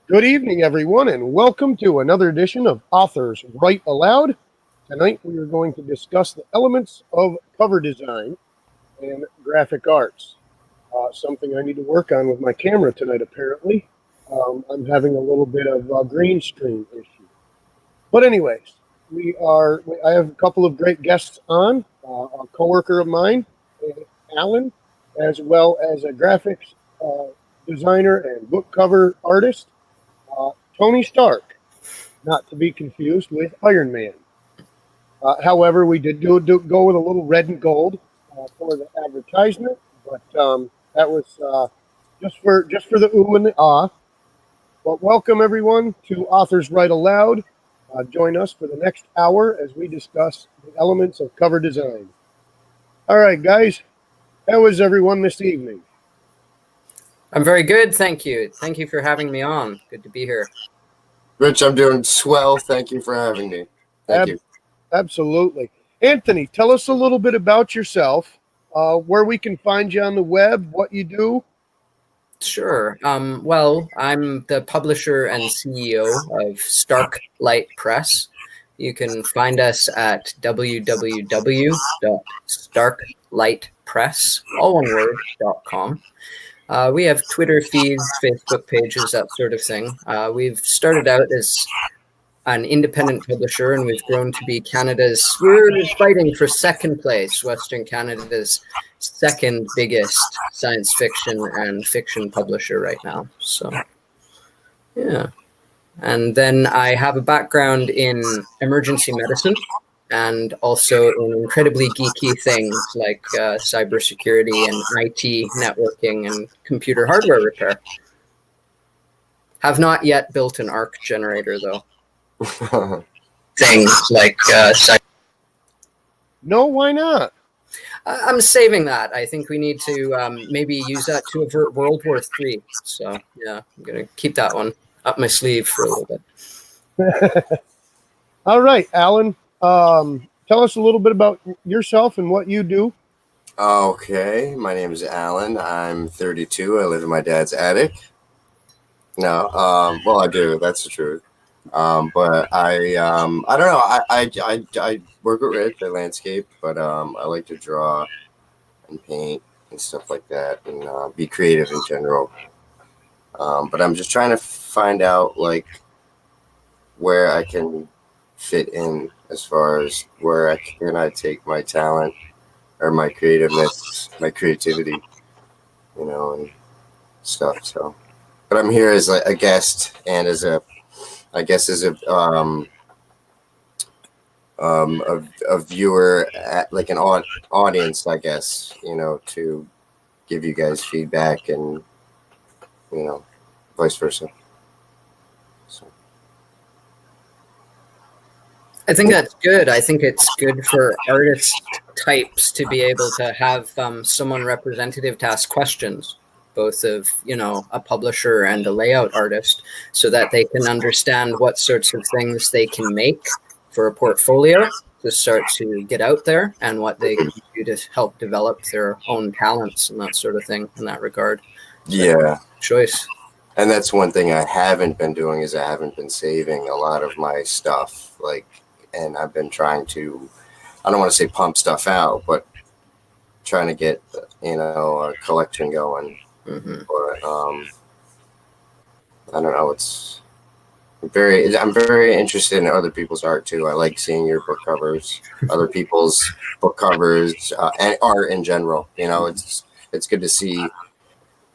Good evening, everyone, and welcome to another edition of Authors Write Aloud. Tonight we are going to discuss the elements of cover design and graphic arts. Something I need to work on with my camera tonight, apparently. I'm having a little bit of a green screen issue. But anyways, I have a couple of great guests on, a coworker of mine, Alan, as well as a graphics designer and book cover artist, Tony Stark, not to be confused with Iron Man. However, we did go with a little red and gold for the advertisement, but that was just for the ooh and the ah. But welcome everyone to Authors Write Aloud. Join us for the next hour as we discuss the elements of cover design. All right, guys, how is everyone this evening? I'm very good, thank you. Thank you for having me on. Good to be here. Rich, I'm doing swell. Thank you for having me. Thank you. Absolutely. Anthony, tell us a little bit about yourself, where we can find you on the web, what you do. Sure. Well, I'm the publisher and CEO of Starklight Press. You can find us at www.starklightpress.com. We have Twitter feeds, Facebook pages, that sort of thing. We've started out as an independent publisher, and we've grown to be we're fighting for second place, Western Canada's second biggest science fiction and fiction publisher right now. So, yeah. And then I have a background in emergency medicine and also in incredibly geeky things like cybersecurity and IT networking and computer hardware repair. Have not yet built an arc generator, though. Things like No, why not? I'm saving that. I think we need to maybe use that to avert World War III. So yeah, I'm gonna keep that one up my sleeve for a little bit. All right, Alan, tell us a little bit about yourself and what you do. Okay, my name is Alan. I'm 32. I live in my dad's attic. No, well, I do. That's the truth. But I don't know. I work with Rich. I landscape, but I like to draw and paint and stuff like that, and be creative in general. But I'm just trying to find out like where I can fit in as far as where I take my talent or my creativeness, my creativity, and stuff. So, but I'm here as a guest and as a viewer, like an audience, I guess, to give you guys feedback and, vice versa. So. I think that's good. I think it's good for artist types to be able to have someone representative to ask questions, both of, a publisher and a layout artist, so that they can understand what sorts of things they can make for a portfolio to start to get out there and what they can do to help develop their own talents and that sort of thing in that regard. Yeah. Choice. And that's one thing I haven't been doing is I haven't been saving a lot of my stuff, and I've been trying to, I don't want to say pump stuff out, but trying to get, a collection going. Mm-hmm. But I don't know. I'm very interested in other people's art too. I like seeing your book covers, other people's book covers, and art in general. It's good to see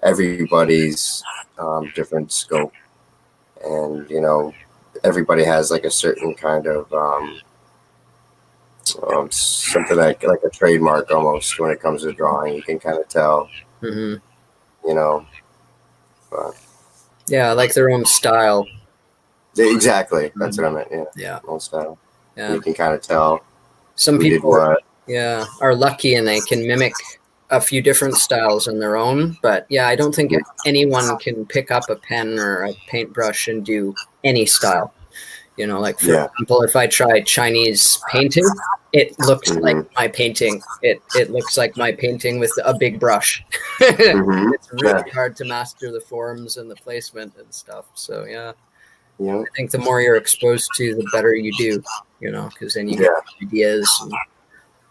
everybody's different scope, and everybody has like a certain kind of something like a trademark almost when it comes to drawing. You can kind of tell. Mm-hmm. But yeah, like their own style. Exactly, that's what I meant. Yeah, own style. Yeah, you can kind of tell. Some people, are lucky and they can mimic a few different styles on their own. But yeah, I don't think anyone can pick up a pen or a paintbrush and do any style. Like, for example, if I try Chinese painting, it looks like my painting. It looks like my painting with a big brush. It's really hard to master the forms and the placement and stuff. So yeah. I think the more you're exposed to, the better you do, because then you get ideas, and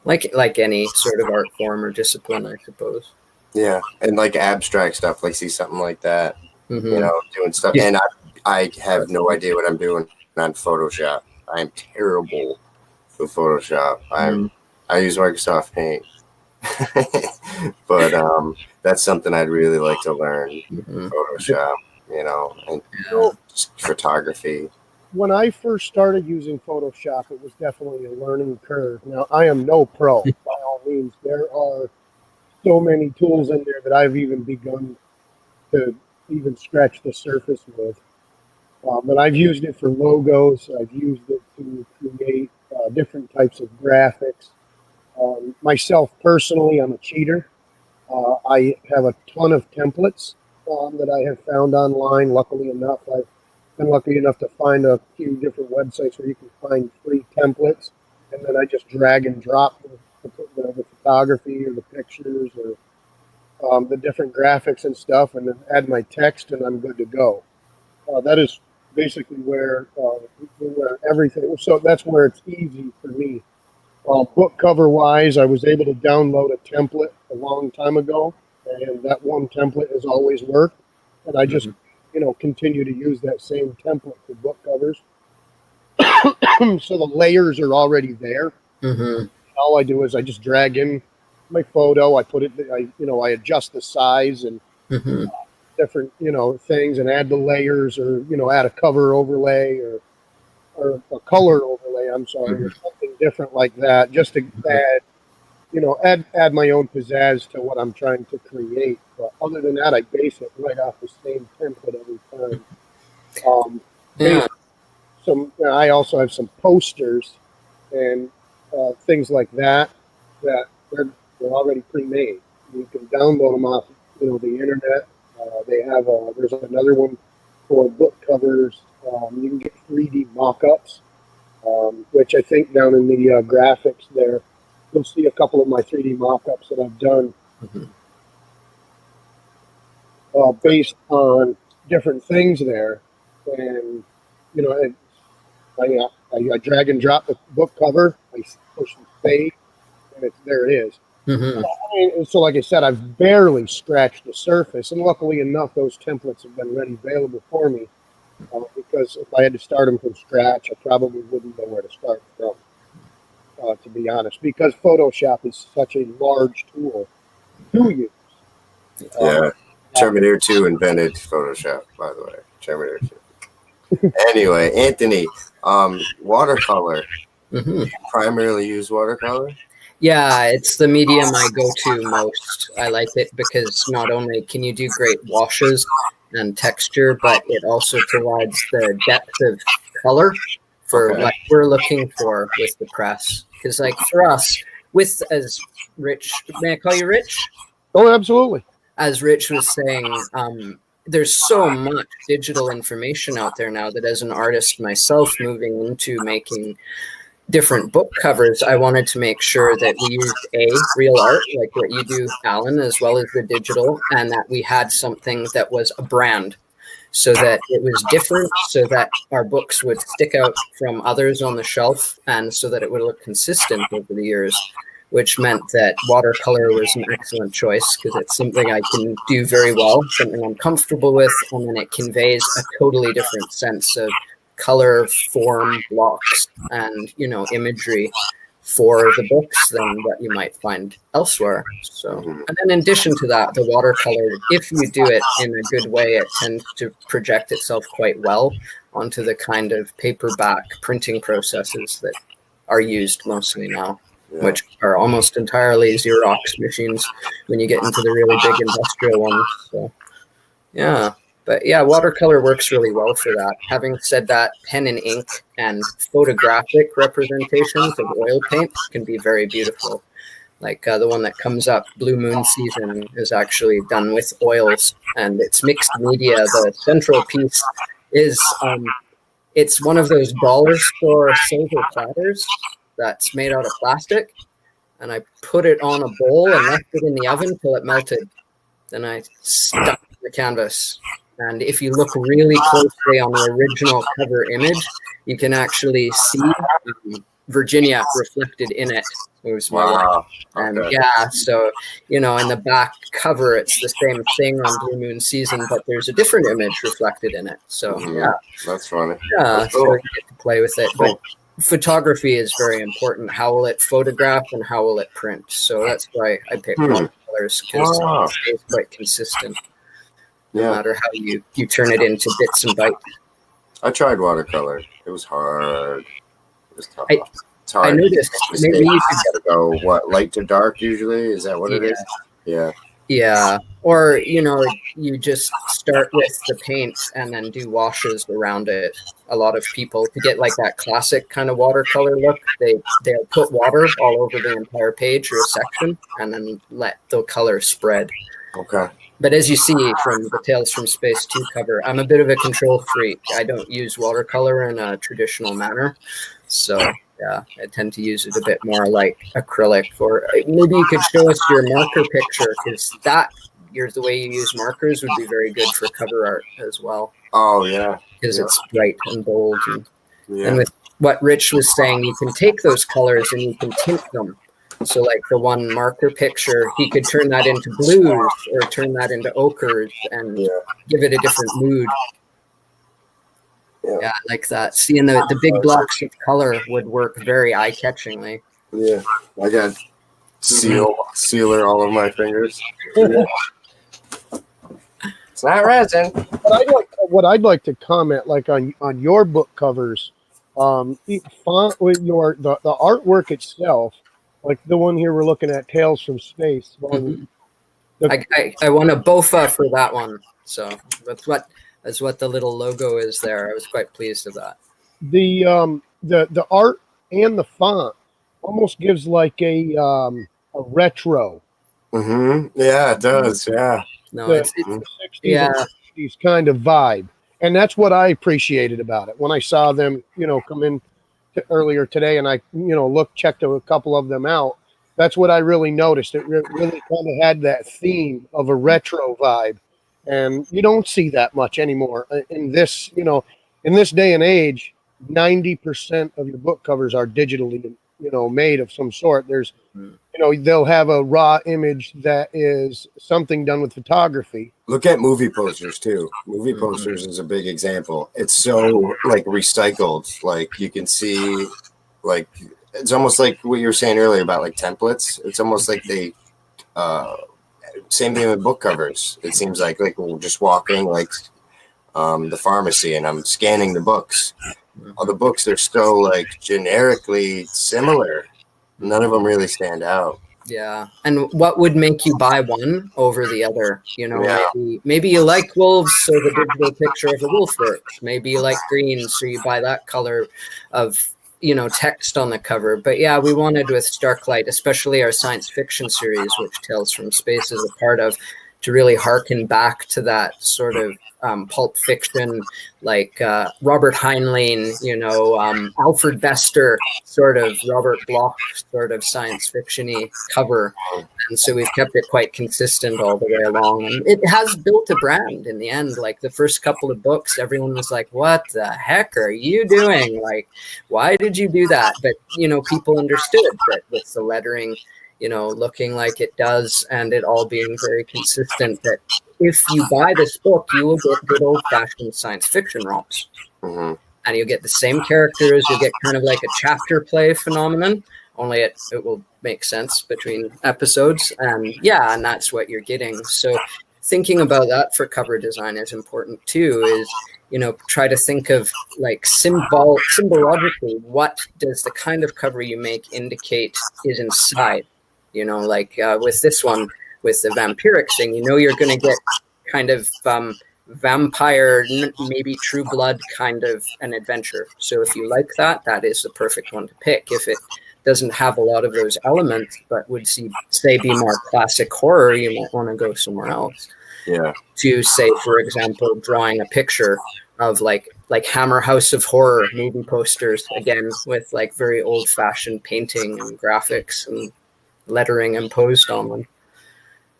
like any sort of art form or discipline, I suppose. Yeah, and like abstract stuff, like see something like that, doing stuff. Yeah. And I have no idea what I'm doing on Photoshop. I'm terrible with Photoshop. I use Microsoft Paint, but that's something I'd really like to learn. Photoshop, and just photography. When I first started using Photoshop, it was definitely a learning curve. Now, I am no pro, by all means. There are so many tools in there that I've even begun to even scratch the surface with. But I've used it for logos. I've used it to create different types of graphics. Myself, personally, I'm a cheater. I have a ton of templates that I have found online. Luckily enough, I've been lucky enough to find a few different websites where you can find free templates, and then I just drag and drop the photography or the pictures or the different graphics and stuff, and then add my text, and I'm good to go. That is basically where everything. So that's where it's easy for me. Book cover wise, I was able to download a template a long time ago, and that one template has always worked. And I just, continue to use that same template for book covers. So the layers are already there. All I do is I just drag in my photo. I put it, I adjust the size and different, things, and add the layers, or add a cover overlay or a color overlay. I'm sorry, or something different like that, just to add my own pizzazz to what I'm trying to create. But other than that, I base it right off the same template every time. I also have some posters and things like that they're already pre-made. You can download them off the internet. They have there's another one for book covers. You can get 3D mock-ups, which I think down in the graphics there, you'll see a couple of my 3D mock-ups that I've done based on different things there. And, I drag and drop the book cover, I push and save, and there it is. So like I said, I've barely scratched the surface, and luckily enough, those templates have been ready available for me, because if I had to start them from scratch, I probably wouldn't know where to start from, to be honest, because Photoshop is such a large tool to use. Terminator 2 invented Photoshop, by the way. Terminator 2. Anyway, Anthony, watercolor. Do you primarily use watercolor? Yeah, it's the medium I go to most. I like it because not only can you do great washes and texture, but it also provides the depth of color for what we're looking for with the press. Because, like, for us, as Rich, may I call you Rich? Oh, absolutely. As Rich was saying, there's so much digital information out there now that, as an artist myself, moving into making different book covers, I wanted to make sure that we used real art, like what you do, Alan, as well as the digital, and that we had something that was a brand, so that it was different, so that our books would stick out from others on the shelf, and so that it would look consistent over the years, which meant that watercolor was an excellent choice, because it's something I can do very well, something I'm comfortable with, and then it conveys a totally different sense of color, form, blocks, and imagery for the books than what you might find elsewhere. So, and then in addition to that, the watercolor, if you do it in a good way, it tends to project itself quite well onto the kind of paperback printing processes that are used mostly now, which are almost entirely Xerox machines when you get into the really big industrial ones. So, yeah. But yeah, watercolor works really well for that. Having said that, pen and ink and photographic representations of oil paint can be very beautiful. Like the one that comes up, Blue Moon Season, is actually done with oils, and it's mixed media. The central piece is It's one of those dollar store silver platters that's made out of plastic. And I put it on a bowl and left it in the oven till it melted. Then I stuck the canvas. And if you look really closely on the original cover image, you can actually see Virginia reflected in it. It was my work. And yeah, so, you know, in the back cover, it's the same thing on Blue Moon Season, but there's a different image reflected in it. So, yeah. That's funny. Yeah, that's cool. so you get to play with it. But photography is very important. How will it photograph and how will it print? So that's why I picked watercolors, because it stays quite consistent. No matter how you turn it into bits and bytes. I tried watercolor. It was hard. It was tough. It's hard. I noticed maybe you could go what, light to dark usually? Is that what it is? Yeah. Yeah. Or, you know, you just start with the paint and then do washes around it. A lot of people, to get like that classic kind of watercolor look, they'll put water all over the entire page or a section and then let the color spread. Okay. But as you see from the Tales from Space 2 cover, I'm a bit of a control freak. I don't use watercolor in a traditional manner. So, yeah, I tend to use it a bit more like acrylic. Or maybe you could show us your marker picture, because the way you use markers would be very good for cover art as well. Oh, yeah. Because it's bright and bold. And with what Rich was saying, you can take those colors and you can tint them. So like the one marker picture, he could turn that into blues or turn that into ochres and give it a different mood. Yeah, like that. Seeing the big blocks of color would work very eye-catchingly. Yeah, I got sealer all over my fingers. It's not resin. What I'd like to comment, like on your book covers, font with the artwork itself. Like the one here we're looking at, Tales from Space. I won a BOFA for that one, so that's what the little logo is there. I was quite pleased with that. The art and the font almost gives like a retro. Yeah, it does. Yeah. No, it's 60s and 60s kind of vibe, and that's what I appreciated about it when I saw them, come in earlier today, and I, checked a couple of them out. That's what I really noticed. It really kind of had that theme of a retro vibe, and you don't see that much anymore in this, in this day and age. 90% of your book covers are digitally, made of some sort. There's, they'll have a raw image that is something done with photography. Look at movie posters too. Movie posters is a big example. It's so like recycled. Like you can see, like it's almost like what you were saying earlier about like templates. It's almost like they, same thing with book covers. It seems like we're just walking like the pharmacy and I'm scanning the books. All the books, they're so like generically similar. None of them really stand out. Yeah. And what would make you buy one over the other? Maybe you like wolves, so the digital picture of a wolf works. Maybe you like green, so you buy that color of, text on the cover. But yeah, we wanted with Starklight, especially our science fiction series, which Tales from Space is a part of, to really harken back to that sort of pulp fiction, like Robert Heinlein, Alfred Bester, sort of Robert Bloch, sort of science fiction-y cover. And so we've kept it quite consistent all the way along. And it has built a brand in the end. Like the first couple of books, everyone was like, what the heck are you doing? Like, why did you do that? But, people understood that with the lettering, looking like it does, and it all being very consistent, that if you buy this book, you will get good old-fashioned science fiction romps. And you'll get the same characters. You'll get kind of like a chapter play phenomenon, only it will make sense between episodes. And that's what you're getting. So thinking about that for cover design is important too, is, try to think of like symbologically, what does the kind of cover you make indicate is inside? With this one, with the vampiric thing, you're going to get kind of vampire, maybe True Blood kind of an adventure. So if you like that, that is the perfect one to pick. If it doesn't have a lot of those elements, but would say be more classic horror, you might want to go somewhere else. Yeah. To say, for example, drawing a picture of like like Hammer House of Horror movie posters, again, with like very old-fashioned painting and graphics and lettering imposed on them.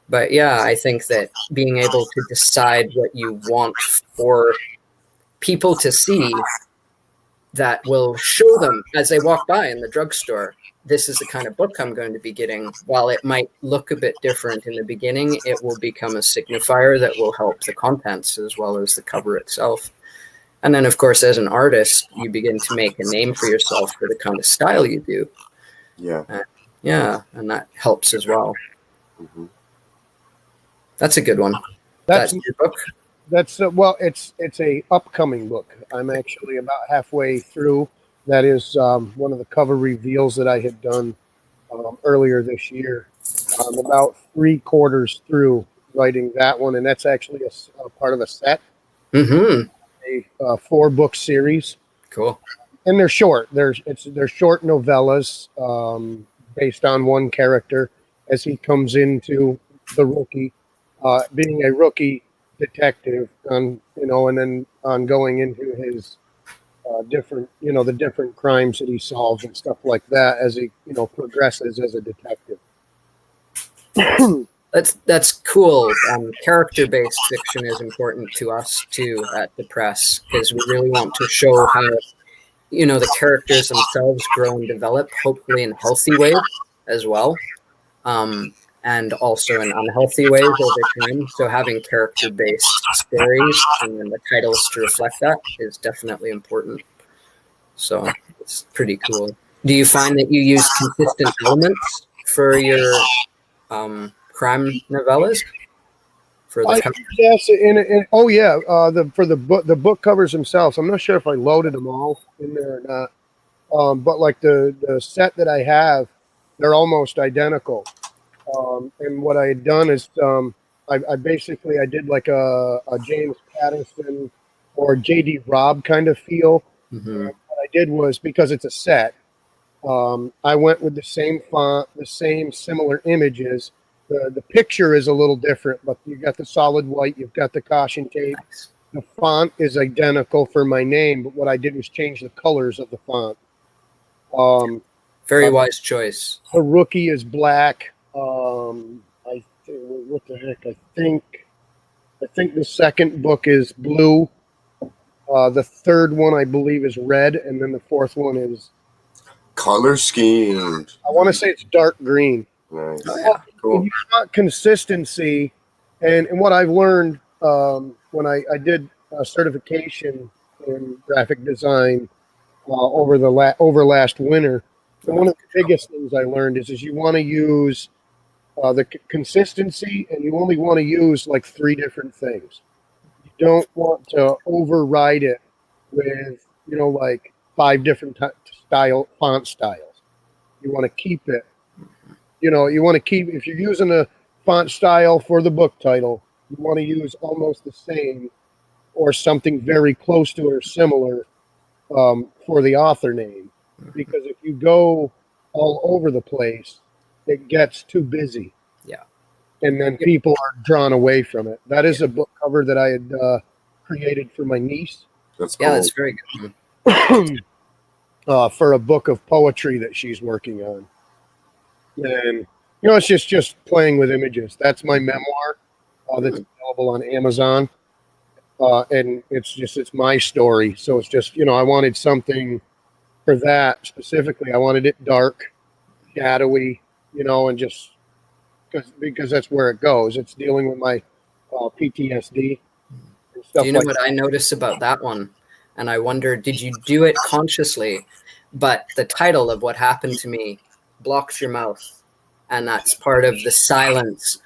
But yeah, I think that being able to decide what you want for people to see that will show them as they walk by in the drugstore, this is the kind of book I'm going to be getting. While it might look a bit different in the beginning, it will become a signifier that will help the contents as well as the cover itself. And then, of course, as an artist, you begin to make a name for yourself for the kind of style you do. Yeah. Yeah, and that helps as well. Mm-hmm. That's a good one. That's your book? That's well, it's a upcoming book. I'm actually about halfway through. That is one of the cover reveals that I had done earlier this year. I'm about 3/4 through writing that one, and that's actually a part of a set, Mm-hmm. a 4-book series. Cool. And they're short. They're short novellas based on one character as he comes into the rookie, being a rookie detective, and then going into his different, the different crimes that he solves and stuff like that as he, progresses as a detective. That's cool. Character-based fiction is important to us too at the press, because we really want to show how the characters themselves grow and develop, hopefully in healthy ways as well, and also in unhealthy ways over time. So having character-based stories and then the titles to reflect that is definitely important. So it's pretty cool. Do you find that you use consistent elements for your crime novellas? For the cover? Yes, oh yeah, for the book covers themselves. I'm not sure if I loaded them all in there or not. But like the set that I have, they're almost identical. And what I had done is I basically I did like a James Patterson or J.D. Robb kind of feel. Mm-hmm. What I did was, because it's a set, I went with the same font, the same similar images. The picture is a little different, but you've got the solid white, you've got the caution tape. Nice. The font is identical for my name, but what I did was change the colors of the font. Very wise choice. The rookie is black. I think, what the heck? I think the second book is blue. The third one, I believe, is red, and then the fourth one is color scheme. I want to say it's dark green. Nice. Oh, yeah. Cool. You want consistency, and what I've learned when I did a certification in graphic design over last winter, and one of the biggest things I learned is you want to use the consistency, and you only want to use like 3 different things. You don't want to override it with like 5 different font styles. You want to keep it. You want to keep, if you're using a font style for the book title, you want to use almost the same or something very close to it or similar for the author name. Because if you go all over the place, it gets too busy. Yeah. And then people are drawn away from it. That is a book cover that I had created for my niece. That's cool. Yeah, that's very good. For a book of poetry that she's working on. And it's just playing with images. That's my memoir that's available on Amazon, and it's my story. So it's just I wanted something for that specifically. I wanted it dark, shadowy, and just because that's where it goes. It's dealing with my PTSD and stuff. Do you know what I noticed about that one? And I wonder, did you do it consciously? But the title of what happened to me blocks your mouth, and that's part of the silence,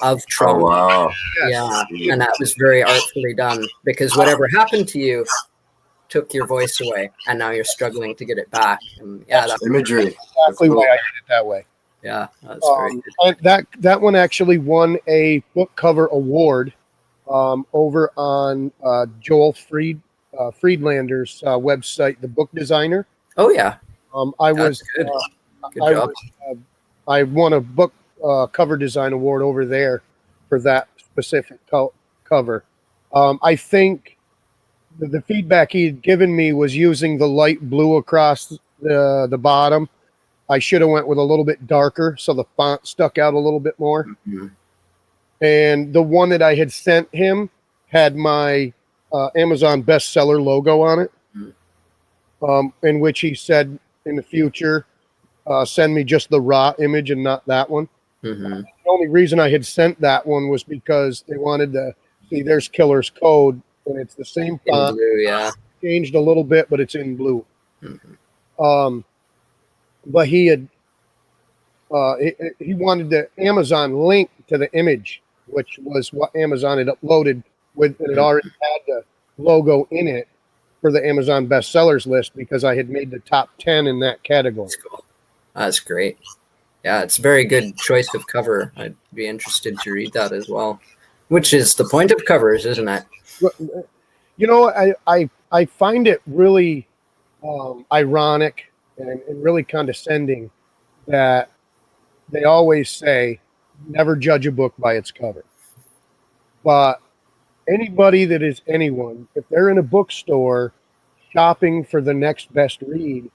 of trauma. Oh, wow. Yeah, and that was very artfully done, because whatever happened to you took your voice away, and now you're struggling to get it back. And yeah, that's imagery. Exactly why I did it that way. Yeah, that's very good. And that one actually won a book cover award over on Joel Friedlander's website, The Book Designer. Oh yeah, I was good. Good job. I won a book cover design award over there for that specific cover. I think the feedback he had given me was using the light blue across the bottom. I should have went with a little bit darker so the font stuck out a little bit more. Mm-hmm. And the one that I had sent him had my Amazon bestseller logo on it, in which he said in the future, send me just the raw image and not that one. Mm-hmm. The only reason I had sent that one was because they wanted to see there's Killer's code, and it's the same In font, blue, yeah. changed a little bit, but it's in blue. Mm-hmm. But he had he wanted the Amazon link to the image, which was what Amazon had uploaded with, and it already had the logo in it for the Amazon bestsellers list because I had made the top 10 in that category. That's cool. That's great. Yeah, it's a very good choice of cover. I'd be interested to read that as well, which is the point of covers, isn't it? You know, I find it really ironic and really condescending that they always say never judge a book by its cover. But anybody that is anyone, if they're in a bookstore shopping for the next best read,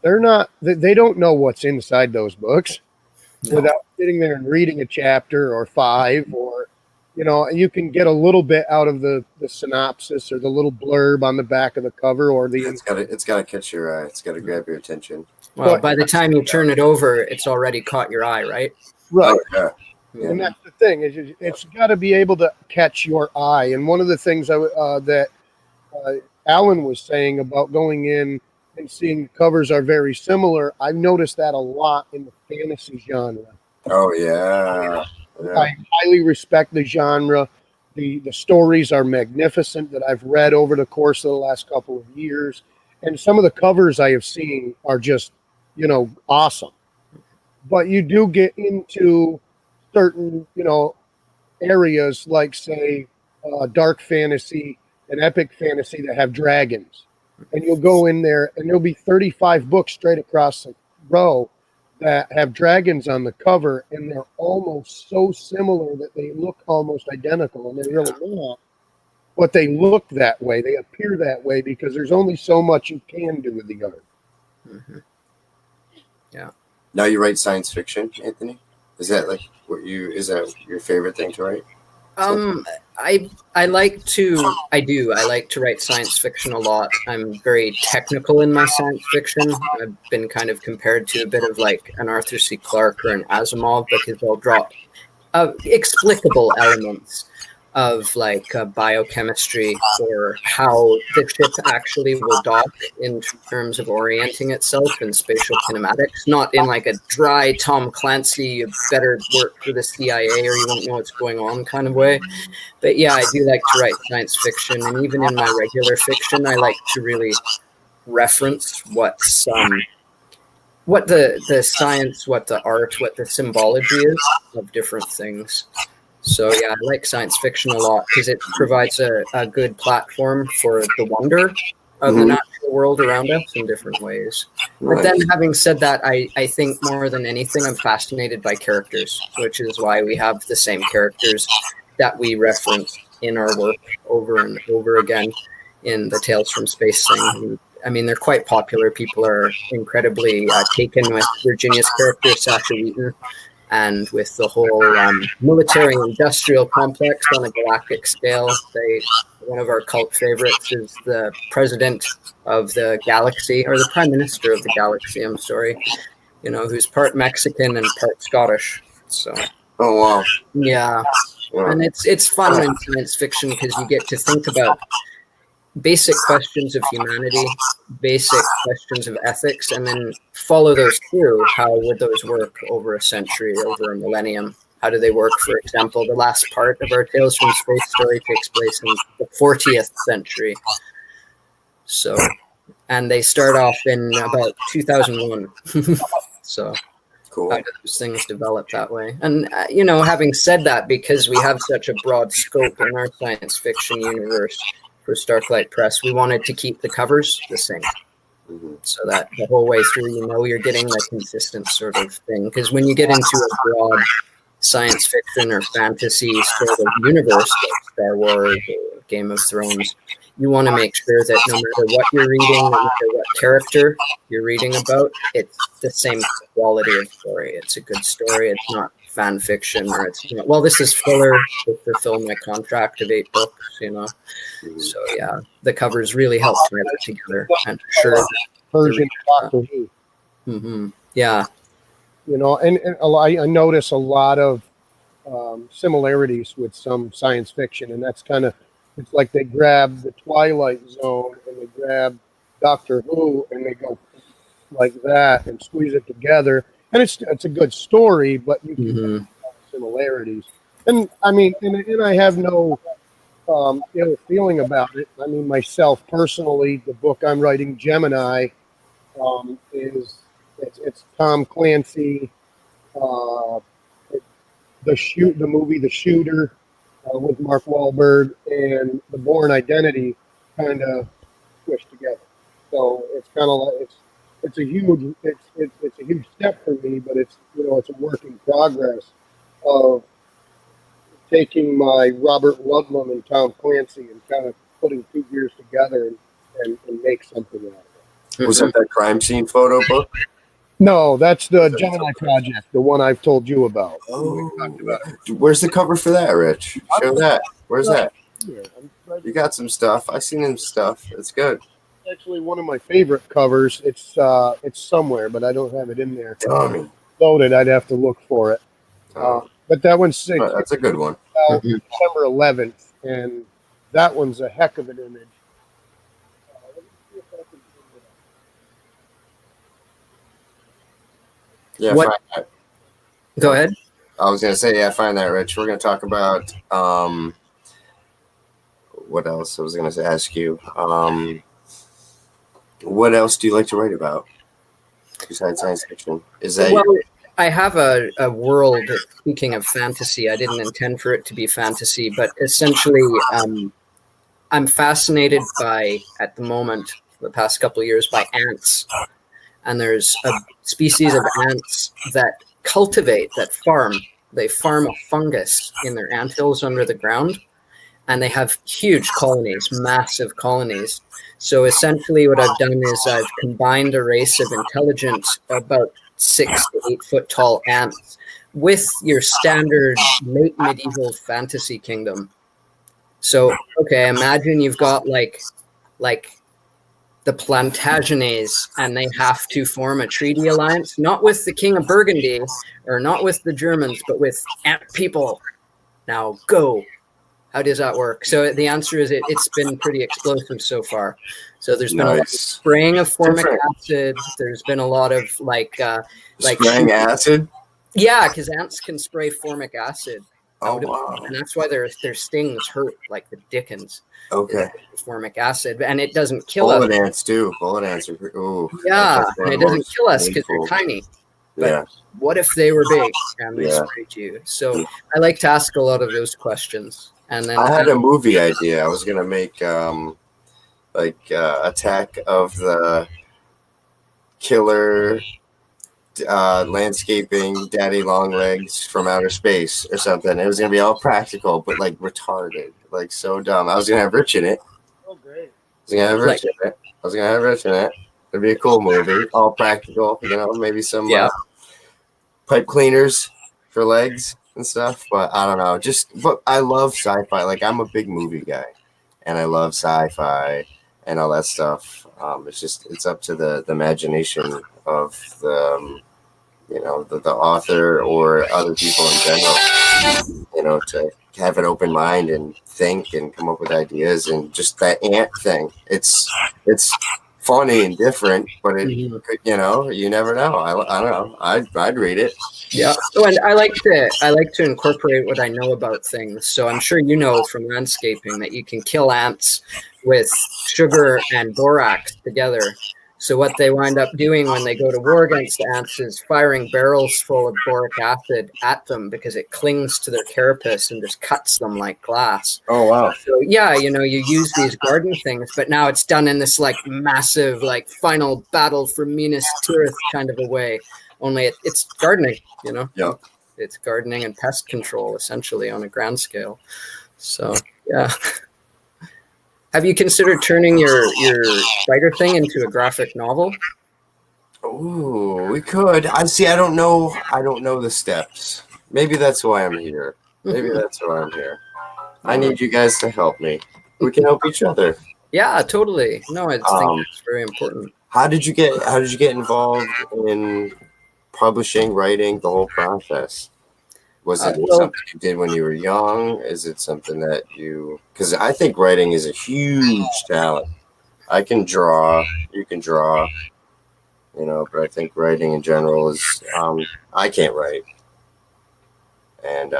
they don't know what's inside those books without sitting there and reading a chapter or 5, or you can get a little bit out of the synopsis or the little blurb on the back of the cover, or it's got to catch your eye. It's got to grab your attention. Well, by the time you turn it over, it's already caught your eye, right? Right. Oh, yeah. And that's the thing, is it's got to be able to catch your eye. And one of the things that Alan was saying about going in and seeing covers are very similar, I've noticed that a lot in the fantasy genre. Oh, yeah. I highly respect the genre. The stories are magnificent that I've read over the course of the last couple of years. And some of the covers I have seen are just, awesome. But you do get into certain, areas like, say, dark fantasy and epic fantasy that have dragons. And you'll go in there and there'll be 35 books straight across the row that have dragons on the cover, and they're almost so similar that they look almost identical, and they're really not. But they look that way. They appear that way because there's only so much you can do with the art. Mm-hmm. Yeah. Now you write science fiction, Anthony? Is that your favorite thing to write? I like to write science fiction a lot. I'm very technical in my science fiction. I've been kind of compared to a bit of like an Arthur C. Clarke or an Asimov, because they'll drop explicable elements of like biochemistry, or how the ship actually will dock in terms of orienting itself in spatial kinematics, not in like a dry Tom Clancy, you better work for the CIA or you won't know what's going on kind of way. But yeah, I do like to write science fiction, and even in my regular fiction, I like to really reference what the science, what the art, what the symbology is of different things. So yeah, I like science fiction a lot because it provides a good platform for the wonder of the natural world around us in different ways. Right. But then having said that, I think more than anything, I'm fascinated by characters, which is why we have the same characters that we reference in our work over and over again in the Tales from Space thing. I mean, they're quite popular. People are incredibly taken with Virginia's character, Sasha Wheaton, and with the whole military-industrial complex on a galactic scale. One of our cult favorites is the president of the galaxy, or the prime minister of the galaxy, I'm sorry, who's part Mexican and part Scottish. So. Oh, wow. Yeah. And it's fun in science fiction because you get to think about basic questions of humanity, basic questions of ethics, and then follow those through. How would those work over a century, over a millennium? How do they work? For example, the last part of our Tales from Space story takes place in the 40th century. So, and they start off in about 2001. So cool. How do those things develop that way? And, having said that, because we have such a broad scope in our science fiction universe, for Starklight Press, we wanted to keep the covers the same, so that the whole way through, you're getting that consistent sort of thing. Because when you get into a broad science fiction or fantasy sort of universe, like Star Wars or Game of Thrones, you want to make sure that no matter what you're reading, no matter what character you're reading about, it's the same quality of story. It's a good story. It's not fan fiction, or it's not, well, this is filler to fulfill my contract of 8 books, you know. So yeah, the covers really help tie that together. And for sure, version of Doctor Who. Yeah. You know, and I notice a lot of similarities with some science fiction, and that's kind of, it's like they grab the Twilight Zone and they grab Doctor Who and they go like that and squeeze it together, and it's a good story, but you can have similarities. And I mean, and I have no ill feeling about it. I mean, myself personally, the book I'm writing, Gemini, is it's Tom Clancy. The movie The Shooter with Mark Wahlberg and The Bourne Identity kind of squished together. So it's kind of like it's a huge step for me, but it's it's a work in progress of taking my Robert Ludlum and Tom Clancy and kind of putting 2 gears together and make something out of it. Was that crime scene photo book? No, that's the Gemini Project, the one I've told you about. Oh, where's the cover for that, Rich? Show that. Where's that? You got some stuff. I seen him stuff. It's good. Actually, one of my favorite covers. It's somewhere, but I don't have it in there. Tommy. Loaded. I'd have to look for it. But that one's that's a good one. December 11th, and that one's a heck of an image. Yeah, Go ahead. I was going to say, yeah, find that, Rich. We're going to talk about what else I was going to ask you. What else do you like to write about besides science fiction? Is that well, I have a world, speaking of fantasy, I didn't intend for it to be fantasy, but essentially I'm fascinated by, at the moment, for the past couple of years, by ants. And there's a species of ants that they farm a fungus in their anthills under the ground, and they have huge colonies, massive colonies. So essentially what I've done is I've combined a race of intelligent, about 6 to 8 foot tall ants with your standard late medieval fantasy kingdom. So, okay, imagine you've got like the Plantagenets, and they have to form a treaty alliance, not with the King of Burgundy or not with the Germans, but with ant people. Now go. How does that work? So the answer is it's been pretty explosive so far. So there's been a lot of spraying of formic acid. There's been a lot of like spraying acid. Yeah, because ants can spray formic acid. Oh wow! And that's why their stings hurt like the dickens. Okay. Formic acid, and it doesn't kill us. Bullet ants do. Bullet ants are. Ooh. Yeah, and it doesn't kill us because they're tiny. But yeah. What if they were big and they sprayed you? So I like to ask a lot of those questions. And then I had a movie idea. I was gonna make Attack of the Killer landscaping daddy long legs from outer space or something. It was gonna be all practical, but like retarded, like so dumb. I was gonna have Rich in it. Oh great! I was gonna have Rich in it. It'd be a cool movie, all practical. Maybe some pipe cleaners for legs and stuff. But I don't know. But I love sci-fi. Like I'm a big movie guy, and I love sci-fi and all that stuff. It's up to the imagination of the the author or other people in general, to have an open mind and think and come up with ideas. And just that ant thing, it's funny and different, but you never know. I don't know. I'd read it. Yeah. Oh, and I like to incorporate what I know about things. So I'm sure you know from landscaping that you can kill ants with sugar and borax together. So what they wind up doing when they go to war against the ants is firing barrels full of boric acid at them because it clings to their carapace and just cuts them like glass. Oh, wow. So yeah, you use these garden things, but now it's done in this like massive, like final battle for Minas Tirith kind of a way. Only it's gardening, Yeah. It's gardening and pest control essentially on a grand scale. So yeah. Have you considered turning your writer thing into a graphic novel? Oh, we could. I see. I don't know. I don't know the steps. Maybe that's why I'm here. Maybe that's why I'm here. I need you guys to help me. We can help each other. Yeah, totally. No, I think it's very important. How did you get involved in publishing, writing, the whole process? Was it something you did when you were young? Is it something that because I think writing is a huge talent. I can draw, you can draw, but I think writing in general is, I can't write. And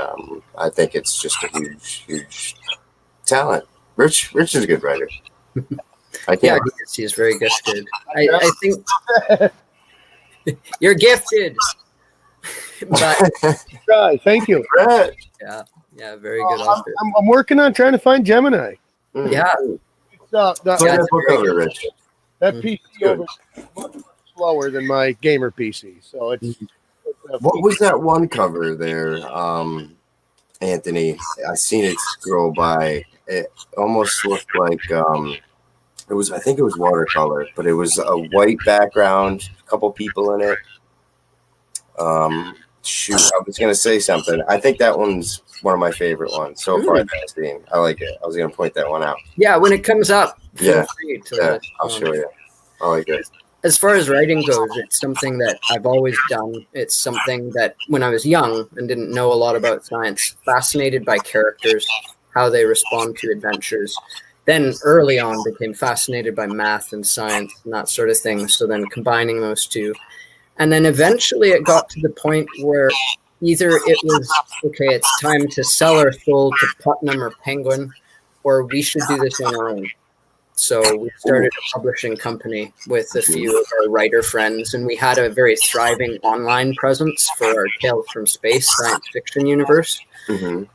I think it's just a huge, huge talent. Rich is a good writer. Yeah, he's very gifted. I think you're gifted. But thank you. Yeah, very good author. I'm working on trying to find Gemini. Yeah. That PC over much slower than my gamer PC. So it's what was that one cover there, Anthony? I seen it scroll by. It almost looked like I think it was watercolor, but it was a white background, a couple people in it. Shoot, I was gonna say something. I think that one's one of my favorite ones so far that I've seen. I like it. I was gonna point that one out. Yeah, when it comes up, feel free to I'll show you. I like it. As far as writing goes, it's something that I've always done. It's something that when I was young and didn't know a lot about science, fascinated by characters, how they respond to adventures. Then early on became fascinated by math and science and that sort of thing. So then combining those two. And then eventually it got to the point where either it was, okay, it's time to sell our soul to Putnam or Penguin, or we should do this on our own. So we started a publishing company with a few of our writer friends, and we had a very thriving online presence for our Tales from Space science fiction universe,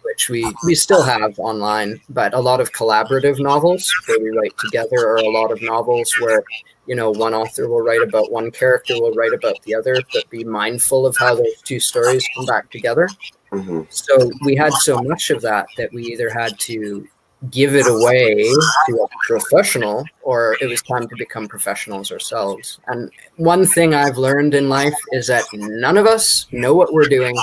which we still have online, but a lot of collaborative novels where we write together, or a lot of novels where one author will write about one character, will write about the other, but be mindful of how those two stories come back together. So we had so much of that we either had to give it away to a professional, or it was time to become professionals ourselves. And one thing I've learned in life is that none of us know what we're doing.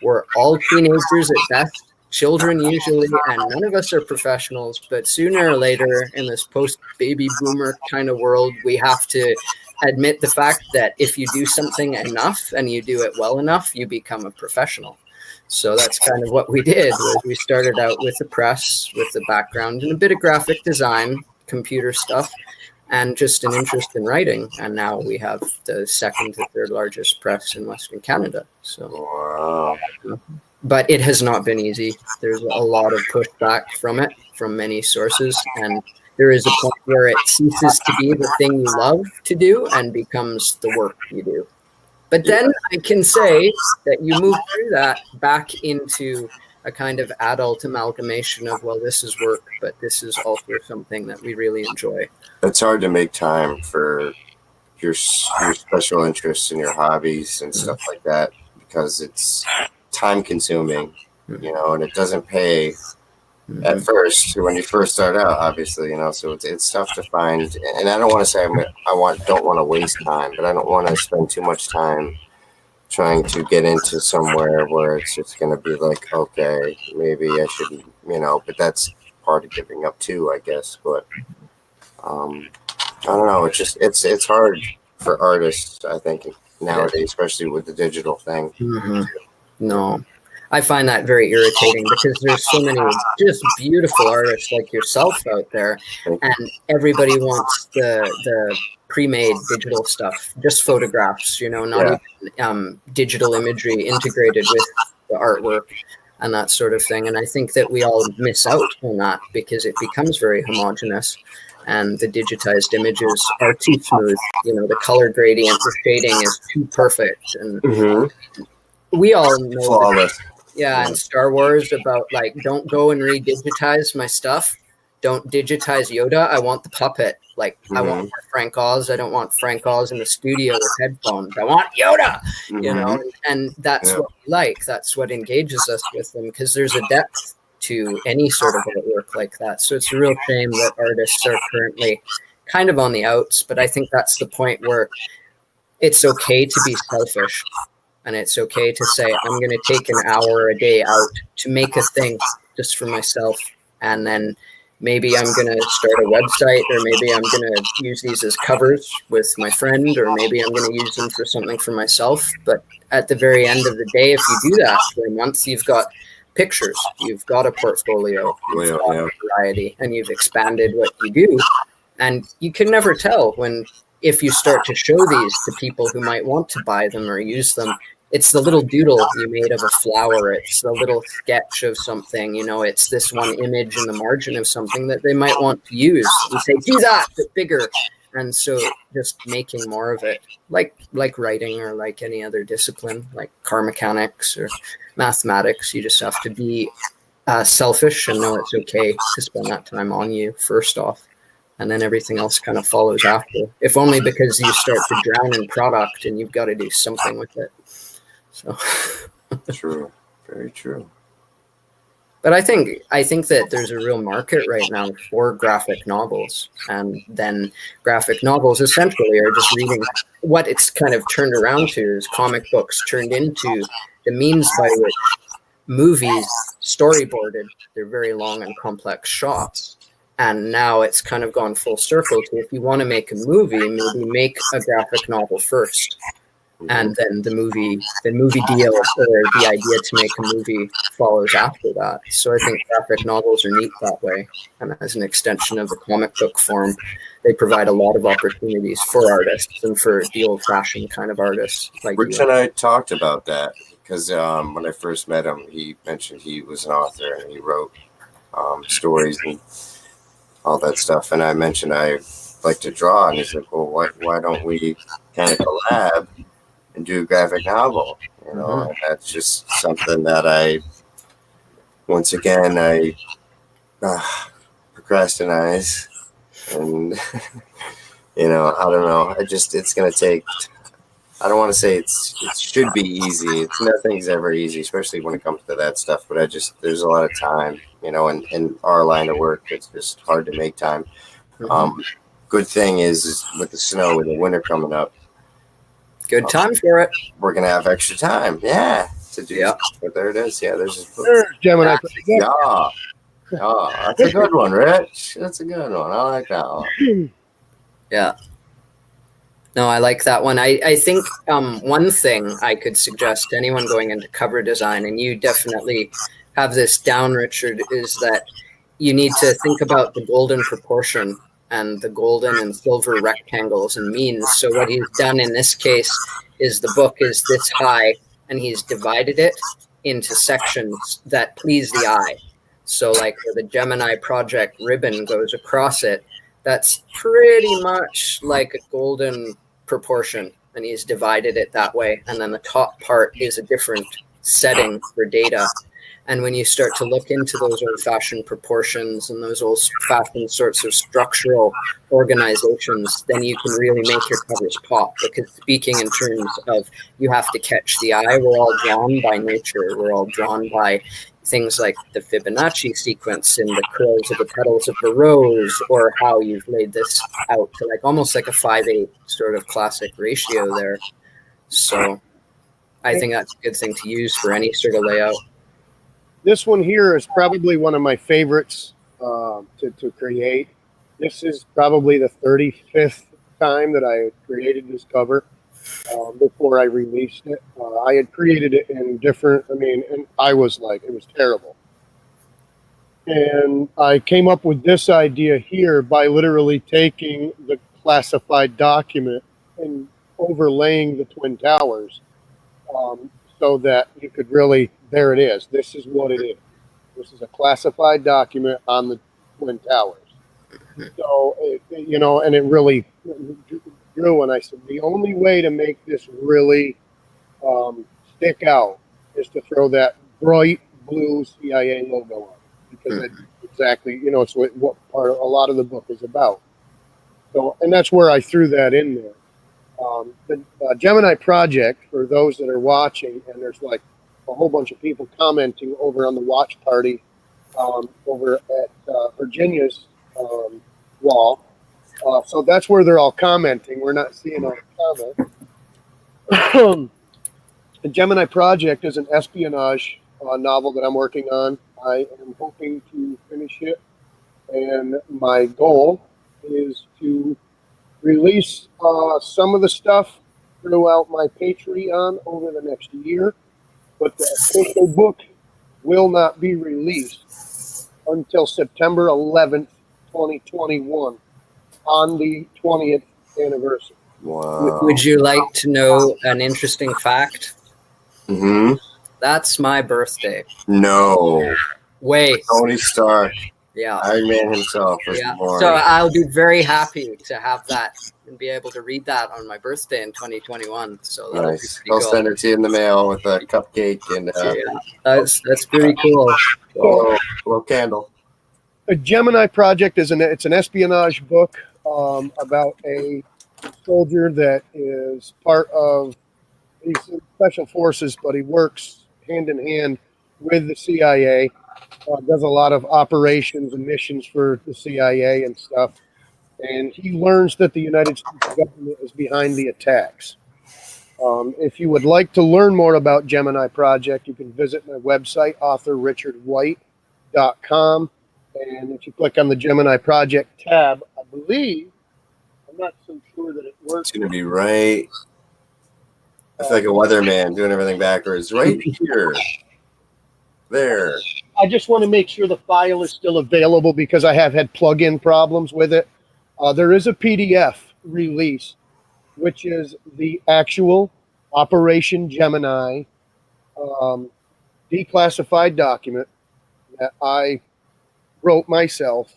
We're all teenagers at best, children usually, and none of us are professionals. But sooner or later, in this post-baby boomer kind of world, we have to admit the fact that if you do something enough and you do it well enough, you become a professional. So that's kind of what we did. Was we started out with the press, with the background and a bit of graphic design, computer stuff, and just an interest in writing. And now we have the second to third largest press in Western Canada. So, but it has not been easy. There's a lot of pushback from it, from many sources, and there is a point where it ceases to be the thing you love to do and becomes the work you do. But then I can say that you move through that back into a kind of adult amalgamation of, well, this is work, but this is also something that we really enjoy. It's hard to make time for your special interests and your hobbies and stuff like that, because it's time consuming, and it doesn't pay at first when you first start out, obviously, so it's tough to find. And I don't want to say don't want to waste time, but I don't want to spend too much time trying to get into somewhere where it's just going to be like, okay, maybe I shouldn't, but that's part of giving up too, I guess. But I don't know. It's hard for artists, I think, nowadays, especially with the digital thing. No, I find that very irritating, because there's so many just beautiful artists like yourself out there, and everybody wants the pre-made digital stuff, just photographs, not even digital imagery integrated with the artwork and that sort of thing. And I think that we all miss out on that, because it becomes very homogenous, and the digitized images are too smooth. The color gradient, the shading is too perfect, and we all know flawless. And Star Wars about, like, don't go and re-digitize my stuff. Don't digitize Yoda. I want the puppet. Like, I want Frank Oz. I don't want Frank Oz in the studio with headphones. I want Yoda, and that's what we like. That's what engages us with them, because there's a depth to any sort of artwork like that. So it's a real shame that artists are currently kind of on the outs, but I think that's the point where it's okay to be selfish, and it's okay to say, I'm going to take an hour a day out to make a thing just for myself. And then maybe I'm going to start a website, or maybe I'm going to use these as covers with my friend, or maybe I'm going to use them for something for myself. But at the very end of the day, if you do that for a month, you've got pictures, you've got a portfolio, you've got a variety, and you've expanded what you do. And you can never tell when, if you start to show these to people who might want to buy them or use them, it's the little doodle you made of a flower. It's the little sketch of something, it's this one image in the margin of something that they might want to use. You say, do that, but bigger. And so just making more of it, like writing or like any other discipline, like car mechanics or mathematics, you just have to be selfish and know it's okay to spend that time on you first off. And then everything else kind of follows after, if only because you start to drown in product and you've got to do something with it. So True, very true. But I think that there's a real market right now for graphic novels, and then graphic novels essentially are just reading what it's kind of turned around to is comic books turned into the means by which movies storyboarded their very long and complex shots. And now it's kind of gone full circle to, if you want to make a movie, maybe make a graphic novel first. And then the movie deal or the idea to make a movie follows after that. So I think graphic novels are neat that way. And as an extension of the comic book form, they provide a lot of opportunities for artists and for the old-fashioned kind of artists. Like Rich and I talked about that because when I first met him, he mentioned he was an author and he wrote stories and all that stuff. And I mentioned I like to draw, and he's like, well, why don't we kind of collab and do a graphic novel? And that's just something that I procrastinate, and I don't know. It's gonna take. I don't want to say it should be easy. Nothing's ever easy, especially when it comes to that stuff. But there's a lot of time, in our line of work, it's just hard to make time. Good thing is with the snow and the winter coming up, good time for it. We're gonna have extra time, to do. Yeah, but there it is. Yeah, there's Gemini. Yeah, oh, that's a good one, Rich. That's a good one. I like that one. Yeah. No, I like that one. I think one thing I could suggest to anyone going into cover design, and you definitely have this down, Richard, is that you need to think about the golden proportion and the golden and silver rectangles and means. So what he's done in this case is the book is this high, and he's divided it into sections that please the eye. So like where the Gemini project ribbon goes across it, that's pretty much like a golden proportion, and he's divided it that way. And then the top part is a different setting for data. And when you start to look into those old-fashioned proportions and those old-fashioned sorts of structural organizations, then you can really make your covers pop. Because speaking in terms of you have to catch the eye, we're all drawn by nature. We're all drawn by things like the Fibonacci sequence in the curls of the petals of the rose, or how you've laid this out to like almost like a 5/8 sort of classic ratio there. So I think that's a good thing to use for any sort of layout. This one here is probably one of my favorites to create. This is probably the 35th time that I created this cover. Before I released it, I had created it in different, and I was like, it was terrible. And I came up with this idea here by literally taking the classified document and overlaying the Twin Towers, so that you could really, there it is. This is what it is. This is a classified document on the Twin Towers. So, and it really drew, and I said, the only way to make this really stick out is to throw that bright blue CIA logo on it, because it's exactly, it's what part a lot of the book is about. So, and that's where I threw that in there. The Gemini project, for those that are watching, and there's like a whole bunch of people commenting over on the watch party over at Virginia's wall. So that's where they're all commenting. We're not seeing all the comments. The Gemini Project is an espionage novel that I'm working on. I am hoping to finish it, and my goal is to release some of the stuff throughout my Patreon over the next year, but the official book will not be released until September 11th, 2021, on the 20th anniversary. Wow. Would you like to know an interesting fact? Mm-hmm. That's my birthday. No. Wait. Tony Stark, Yeah. Iron Man himself, was born. So I'll be very happy to have that and be able to read that on my birthday in 2021. So that'll Nice. be I'll pretty cool. send it to you in the mail with a cupcake and That's pretty cool. a little candle. The Gemini Project it's an espionage book about a soldier that is part of he's in special forces, but he works hand in hand with the CIA. Does a lot of operations and missions for the CIA and stuff. And he learns that the United States government is behind the attacks. If you would like to learn more about Gemini Project, you can visit my website, authorrichardwhite.com. And if you click on the Gemini Project tab, I believe, I'm not so sure that it works. It's going to be right. I feel like a weatherman doing everything backwards. Right here. There. I just want to make sure the file is still available because I have had plug-in problems with it. There is a PDF release, which is the actual Operation Gemini declassified document that I wrote myself.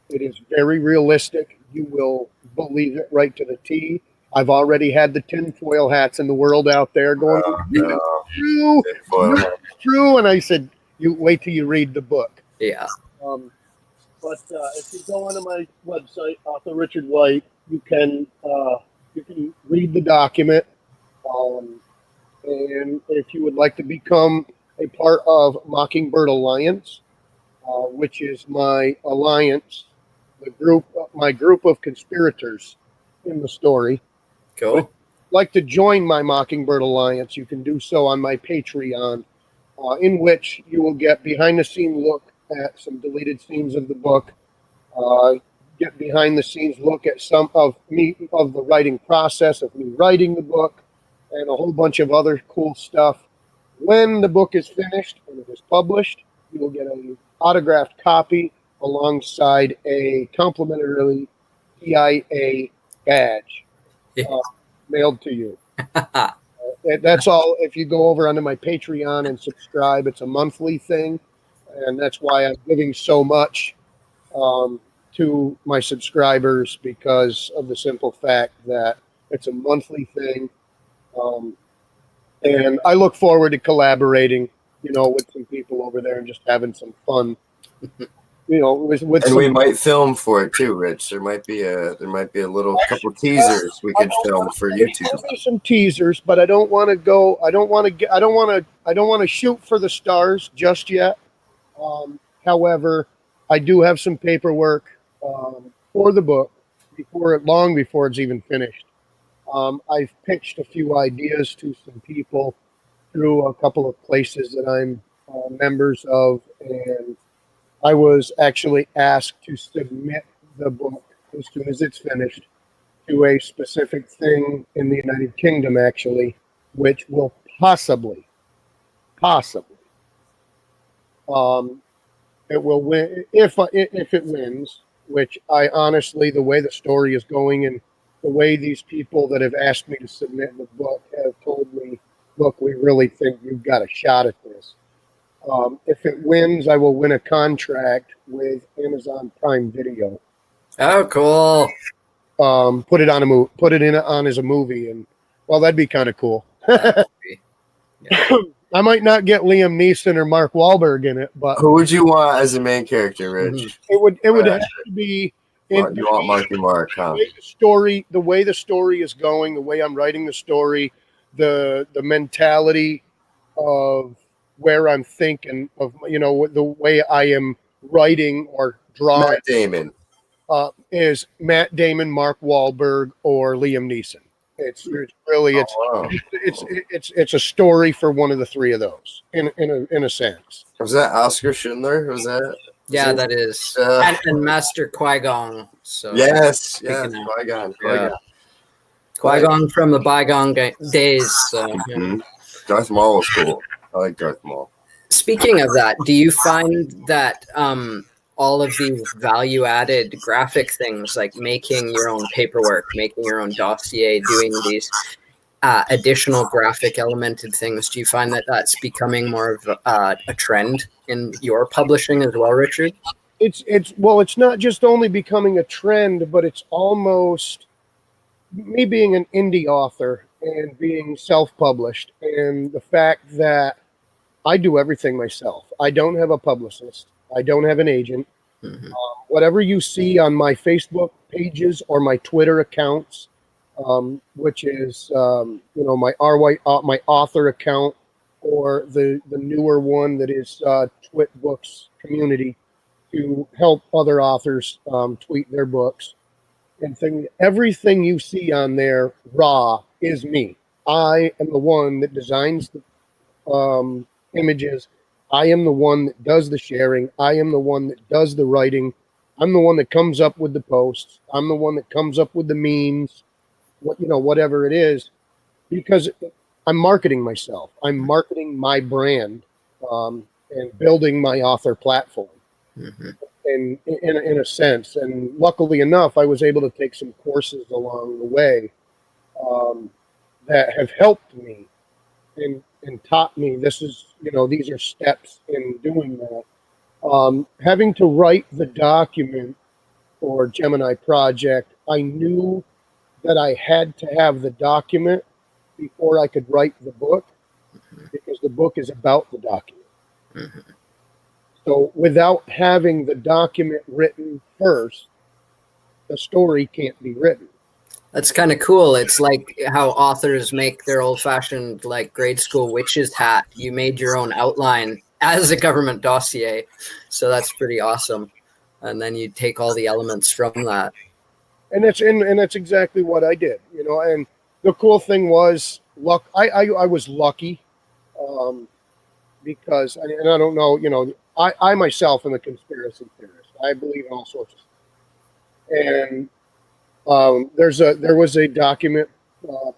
It is very realistic. You will believe it right to the T. I've already had the tinfoil hats in the world out there going, true, true. And I said, you wait till you read the book. Yeah. But if you go onto my website, Author Richard White, you can read the document. And if you would like to become a part of Mockingbird Alliance, which is my alliance, my group of conspirators in the story. Cool. If you'd like to join my Mockingbird Alliance, you can do so on my Patreon, in which you will get behind-the-scenes look at some deleted scenes of the book, get behind-the-scenes look at some of the writing process of me writing the book, and a whole bunch of other cool stuff. When the book is finished and it is published, you will get an autographed copy alongside a complimentary TIA badge mailed to you. That's all. If you go over onto my Patreon and subscribe, it's a monthly thing, and that's why I'm giving so much to my subscribers, because of the simple fact that it's a monthly thing. And I look forward to collaborating, with some people over there and just having some fun. We might film for it too, Rich. There might be a little couple teasers we could film for YouTube. There'll be some teasers, but I don't want to go. I don't want to shoot for the stars just yet. However, I do have some paperwork for the book long before it's even finished. I've pitched a few ideas to some people through a couple of places that I'm members of, and I was actually asked to submit the book as soon as it's finished to a specific thing in the United Kingdom, actually, which will possibly, it will win if it wins. Which I honestly, the way the story is going and the way these people that have asked me to submit the book have told me, look, we really think you've got a shot at this. If it wins, I will win a contract with Amazon Prime Video. Oh, cool. Put it on as a movie, and well, that'd be kind of cool. Yeah. I might not get Liam Neeson or Mark Wahlberg in it, but who would you want as the main character, Rich? It would have to be. You want Marky Mark, huh? The way the story is going, the way I'm writing the story, the mentality of where I'm thinking of, the way I am writing or drawing. Matt Damon. Is Matt Damon, Mark Wahlberg, or Liam Neeson. It's really Wow. it's a story for one of the three of those in a sense. Was that Oscar Schindler? Was that? Yeah, that is. And Master Qui-Gon. So yes, Qui-Gon. Qui-Gon from the bygone days. So, Mm-hmm. Darth Maul was cool. I like Darth Maul. Speaking of that, do you find that all of these value-added graphic things, like making your own paperwork, making your own dossier, doing these additional graphic elemented things, do you find that that's becoming more of a trend in your publishing as well, Richard? It's not just only becoming a trend, but it's almost me being an indie author and being self-published, and the fact that I do everything myself. I don't have a publicist. I don't have an agent. Mm-hmm. Whatever you see on my Facebook pages or my Twitter accounts, which is my my author account, or the newer one that is Twit Books Community, to help other authors tweet their books and everything you see on there raw is me. I am the one that designs the images. I am the one that does the sharing. I am the one that does the writing. I'm the one that comes up with the posts. I'm the one that comes up with the memes, whatever it is, because I'm marketing myself. I'm marketing my brand, and building my author platform. Mm-hmm. And in a sense, and luckily enough, I was able to take some courses along the way that have helped me and taught me these are steps in doing that. Having to write the document for Gemini Project, I knew that I had to have the document before I could write the book, because the book is about the document. Mm-hmm. So without having the document written first, the story can't be written. That's kind of cool. It's like how authors make their old-fashioned, like, grade school witch's hat. You made your own outline as a government dossier, so that's pretty awesome. And then you take all the elements from that. And that's exactly what I did. And the cool thing was, I was lucky, because, and I don't know, I myself am a conspiracy theorist. I believe in all sorts of stuff. And there was a document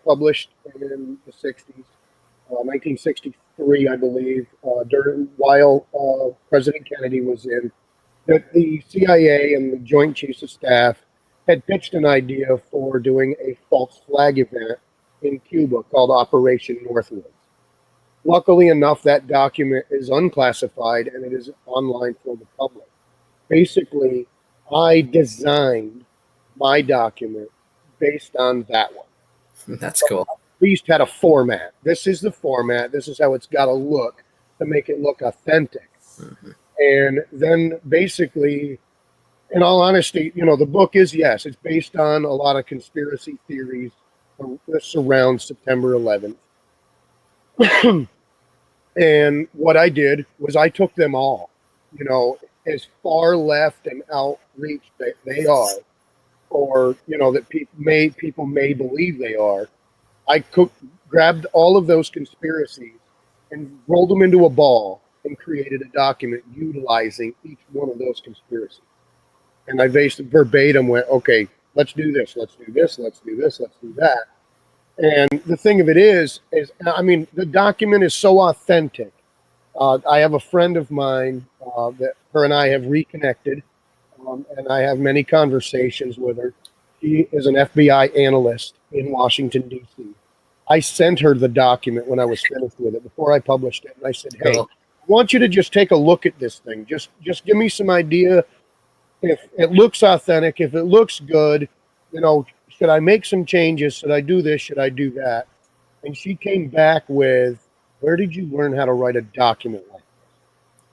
published in the 60s, 1963, I believe, while President Kennedy was in, that the CIA and the Joint Chiefs of Staff had pitched an idea for doing a false flag event in Cuba called Operation Northwoods. Luckily enough, that document is unclassified and it is online for the public. Basically, I designed my document based on that one. That's cool. We used to have a format. This is the format. This is how it's got to look to make it look authentic. Mm-hmm. And then basically, in all honesty, the book is, yes, it's based on a lot of conspiracy theories that surround September 11th. And what I did was I took them all, as far left and outreach that they are, or, that people may believe they are. I grabbed all of those conspiracies and rolled them into a ball and created a document utilizing each one of those conspiracies. And I verbatim went, okay, let's do this, let's do this, let's do this, let's do that. And the thing of it is the document is so authentic. I have a friend of mine that her and I have reconnected, and I have many conversations with her. She is an FBI analyst in Washington, D.C. I sent her the document when I was finished with it before I published it. And I said, hey, I want you to just take a look at this thing. Just give me some idea if it looks authentic, if it looks good, should I make some changes? Should I do this? Should I do that? And she came back with, where did you learn how to write a document like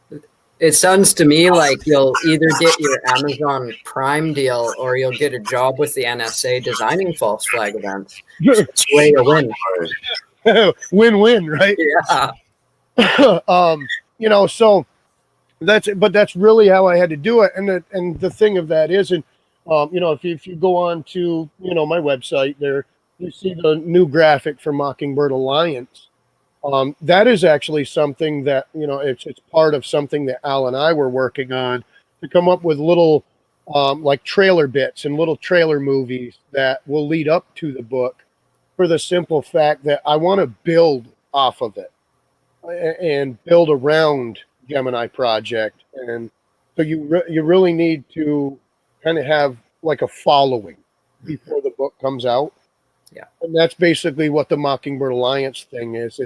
this? It sounds to me like you'll either get your Amazon Prime deal or you'll get a job with the NSA designing false flag events. It's way to win. Win-win, right? Yeah. So that's really how I had to do it. And the thing of that is, and if you go on to my website there, you see the new graphic for Mockingbird Alliance. That is actually something that it's part of something that Al and I were working on to come up with little like trailer bits and little trailer movies that will lead up to the book, for the simple fact that I want to build off of it and build around Gemini Project. And so you really need to kind of have like a following before the book comes out. Yeah. And that's basically what the Mockingbird Alliance thing is.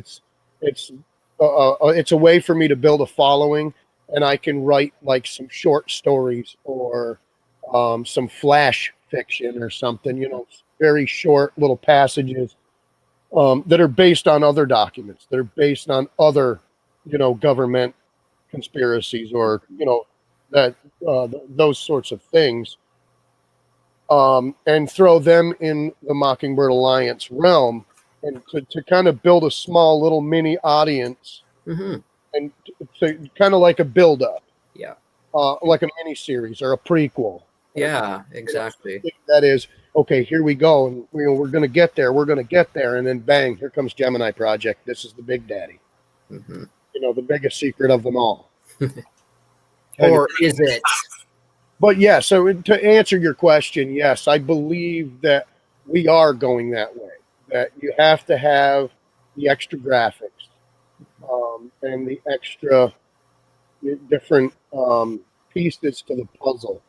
It's a way for me to build a following, and I can write like some short stories or some flash fiction or something, very short little passages that are based on other documents, that are based on other, government conspiracies, or that those sorts of things, and throw them in the Mockingbird Alliance realm, and to kind of build a small little mini audience, Mm-hmm. and to kind of like a build up, Yeah. like a mini series or a prequel. Yeah, exactly. That is, okay, here we go, and we're going to get there. We're going to get there, and then bang, here comes Gemini Project. This is the big daddy. Mm-hmm. The biggest secret of them all. Or is it? But yeah, so to answer your question, yes, I believe that we are going that way. That you have to have the extra graphics, and the extra different pieces to the puzzle,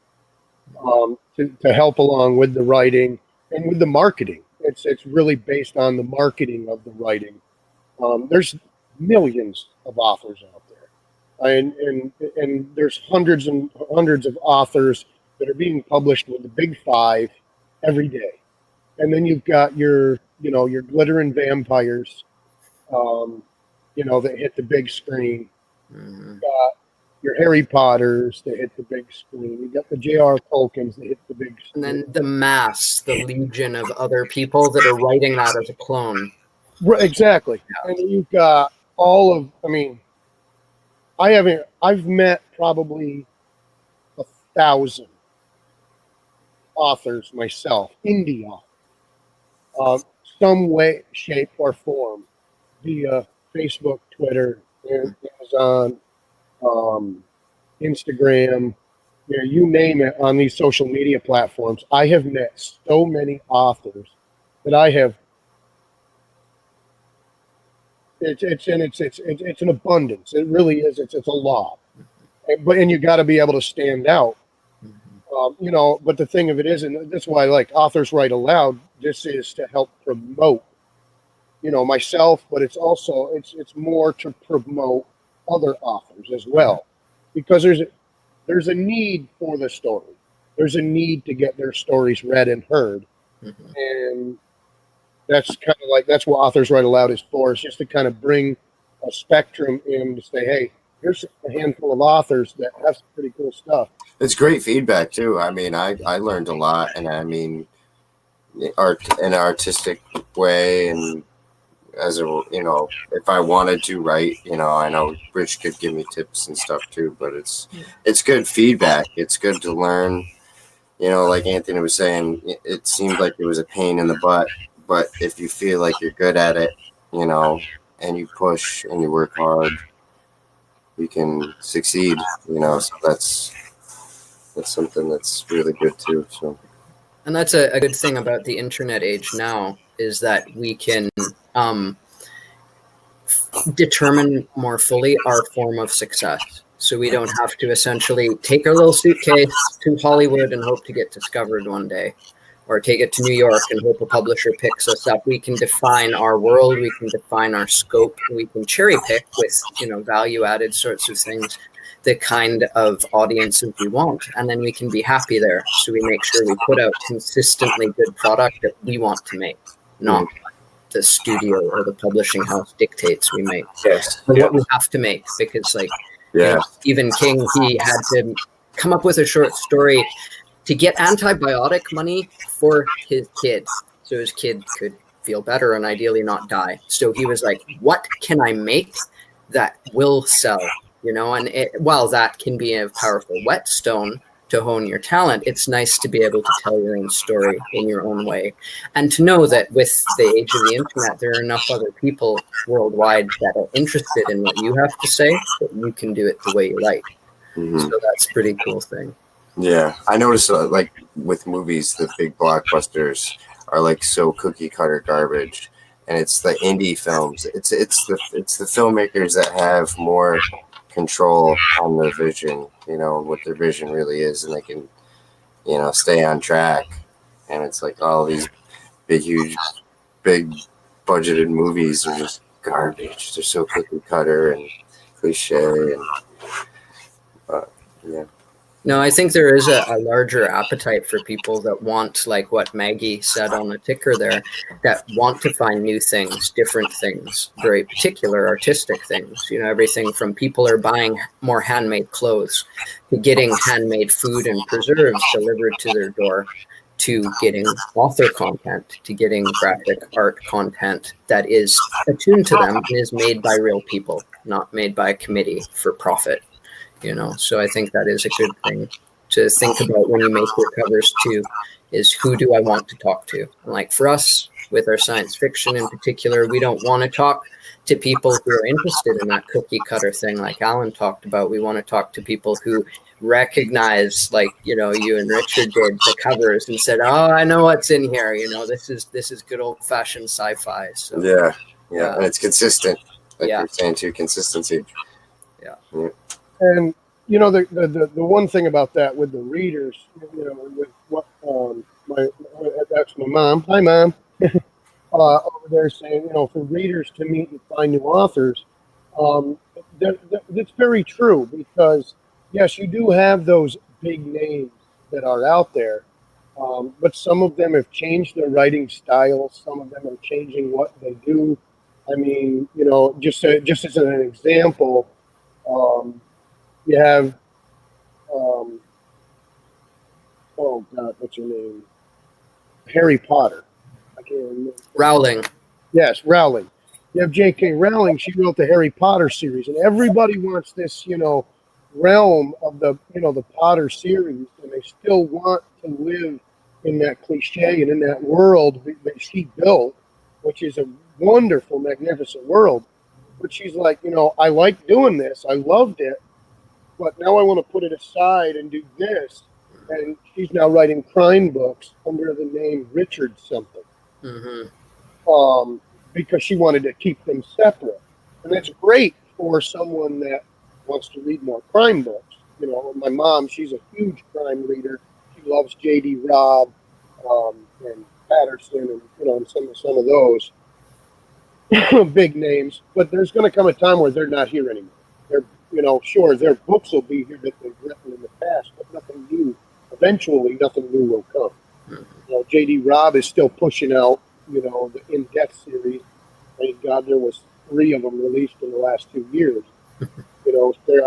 to help along with the writing and with the marketing. It's really based on the marketing of the writing. There's millions of authors out there, and there's hundreds and hundreds of authors that are being published with the big five every day. And then you've got your glittering vampires, that hit the big screen. Mm-hmm. You've got your Harry Potters that hit the big screen. You've got the J.R. Tolkiens that hit the big screen. And then the mass, the legion of other people that are writing that as a clone. Right, exactly. Yeah. And you've got I've met probably 1,000 authors myself, indie authors, some way, shape, or form, via Facebook, Twitter, Amazon, Instagram, you name it, on these social media platforms. I have met so many authors that I have. It's an abundance. It really is. It's a lot. And you got to be able to stand out. But the thing of it is, and that's why I like Authors Write Aloud. This is to help promote, myself, but it's also it's more to promote other authors as well, because there's a need for the story. There's a need to get their stories read and heard, and that's kind of like, that's what Authors Write Aloud is for. It's just to kind of bring a spectrum in to say, hey, here's a handful of authors that have some pretty cool stuff. It's great feedback too. I mean, I learned a lot, and I mean, art in an artistic way, and as a if I wanted to write, I know Rich could give me tips and stuff too, but it's good feedback. It's good to learn. Like Anthony was saying, it seemed like it was a pain in the butt, but if you feel like you're good at it, and you push and you work hard, you can succeed. So that's something that's really good too. So, and that's a good thing about the internet age now, is that we can determine more fully our form of success. So we don't have to essentially take our little suitcase to Hollywood and hope to get discovered one day, or take it to New York and hope a publisher picks us up. We can define our world. We can define our scope. We can cherry pick with, value-added sorts of things, the kind of audiences we want, and then we can be happy there. So we make sure we put out consistently good product that we want to make, not the studio or the publishing house dictates we make. yes, What we have to make, because Stephen King, he had to come up with a short story to get antibiotic money for his kid, so his kid could feel better and ideally not die. So he was like, what can I make that will sell, and while that can be a powerful whetstone to hone your talent, it's nice to be able to tell your own story in your own way, and to know that with the age of the internet, there are enough other people worldwide that are interested in what you have to say, that you can do it the way you like. So that's a pretty cool thing. Yeah, I noticed like with movies, the big blockbusters are like so cookie cutter garbage, and it's the indie films. It's the filmmakers that have more control on their vision, what their vision really is, and they can, stay on track. And it's like all these huge, big budgeted movies are just garbage. They're so cookie cutter and cliche, and yeah. No, I think there is a larger appetite for people that want, like what Maggie said on the ticker there, that want to find new things, different things, very particular artistic things. Everything from people are buying more handmade clothes to getting handmade food and preserves delivered to their door, to getting author content, to getting graphic art content that is attuned to them and is made by real people, not made by a committee for profit. So I think that is a good thing to think about when you make your covers too, is who do I want to talk to? And like for us, with our science fiction in particular, we don't want to talk to people who are interested in that cookie cutter thing like Alan talked about. We want to talk to people who recognize, like, you and Richard did the covers and said, oh, I know what's in here. This is good old fashioned sci-fi. So yeah, and it's consistent, like Yeah. you're saying too, consistency. Yeah. And the one thing about that with the readers, with what that's my mom. Hi, Mom. Over there saying, for readers to meet and find new authors, that's very true, because yes, you do have those big names that are out there, but some of them have changed their writing style. Some of them are changing what they do. I mean, just as an example, you have, oh God, what's her name? Harry Potter. I can't remember. Rowling. Yes, Rowling. You have J.K. Rowling. She wrote the Harry Potter series, and everybody wants this, realm of the Potter series, and they still want to live in that cliche and in that world that she built, which is a wonderful, magnificent world. But she's like, I like doing this. I loved it, but now I want to put it aside and do this. And she's now writing crime books under the name Richard something. Because she wanted to keep them separate. And that's great for someone that wants to read more crime books. My mom, she's a huge crime reader. She loves J.D. Robb and Patterson and some of those big names. But there's going to come a time where they're not here anymore. Sure, their books will be here that they've written in the past, but nothing new. Eventually, nothing new will come. J.D. Robb is still pushing out, the In-Depth series. Thank God there was 3 of them released in the last 2 years.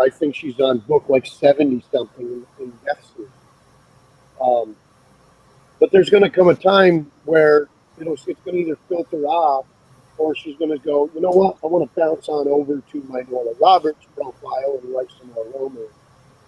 I think she's on book like 70-something in Depth series. But there's going to come a time where, it's going to either filter off, or she's going to go, you know what, I want to bounce on over to my Nora Roberts profile and write some more romance.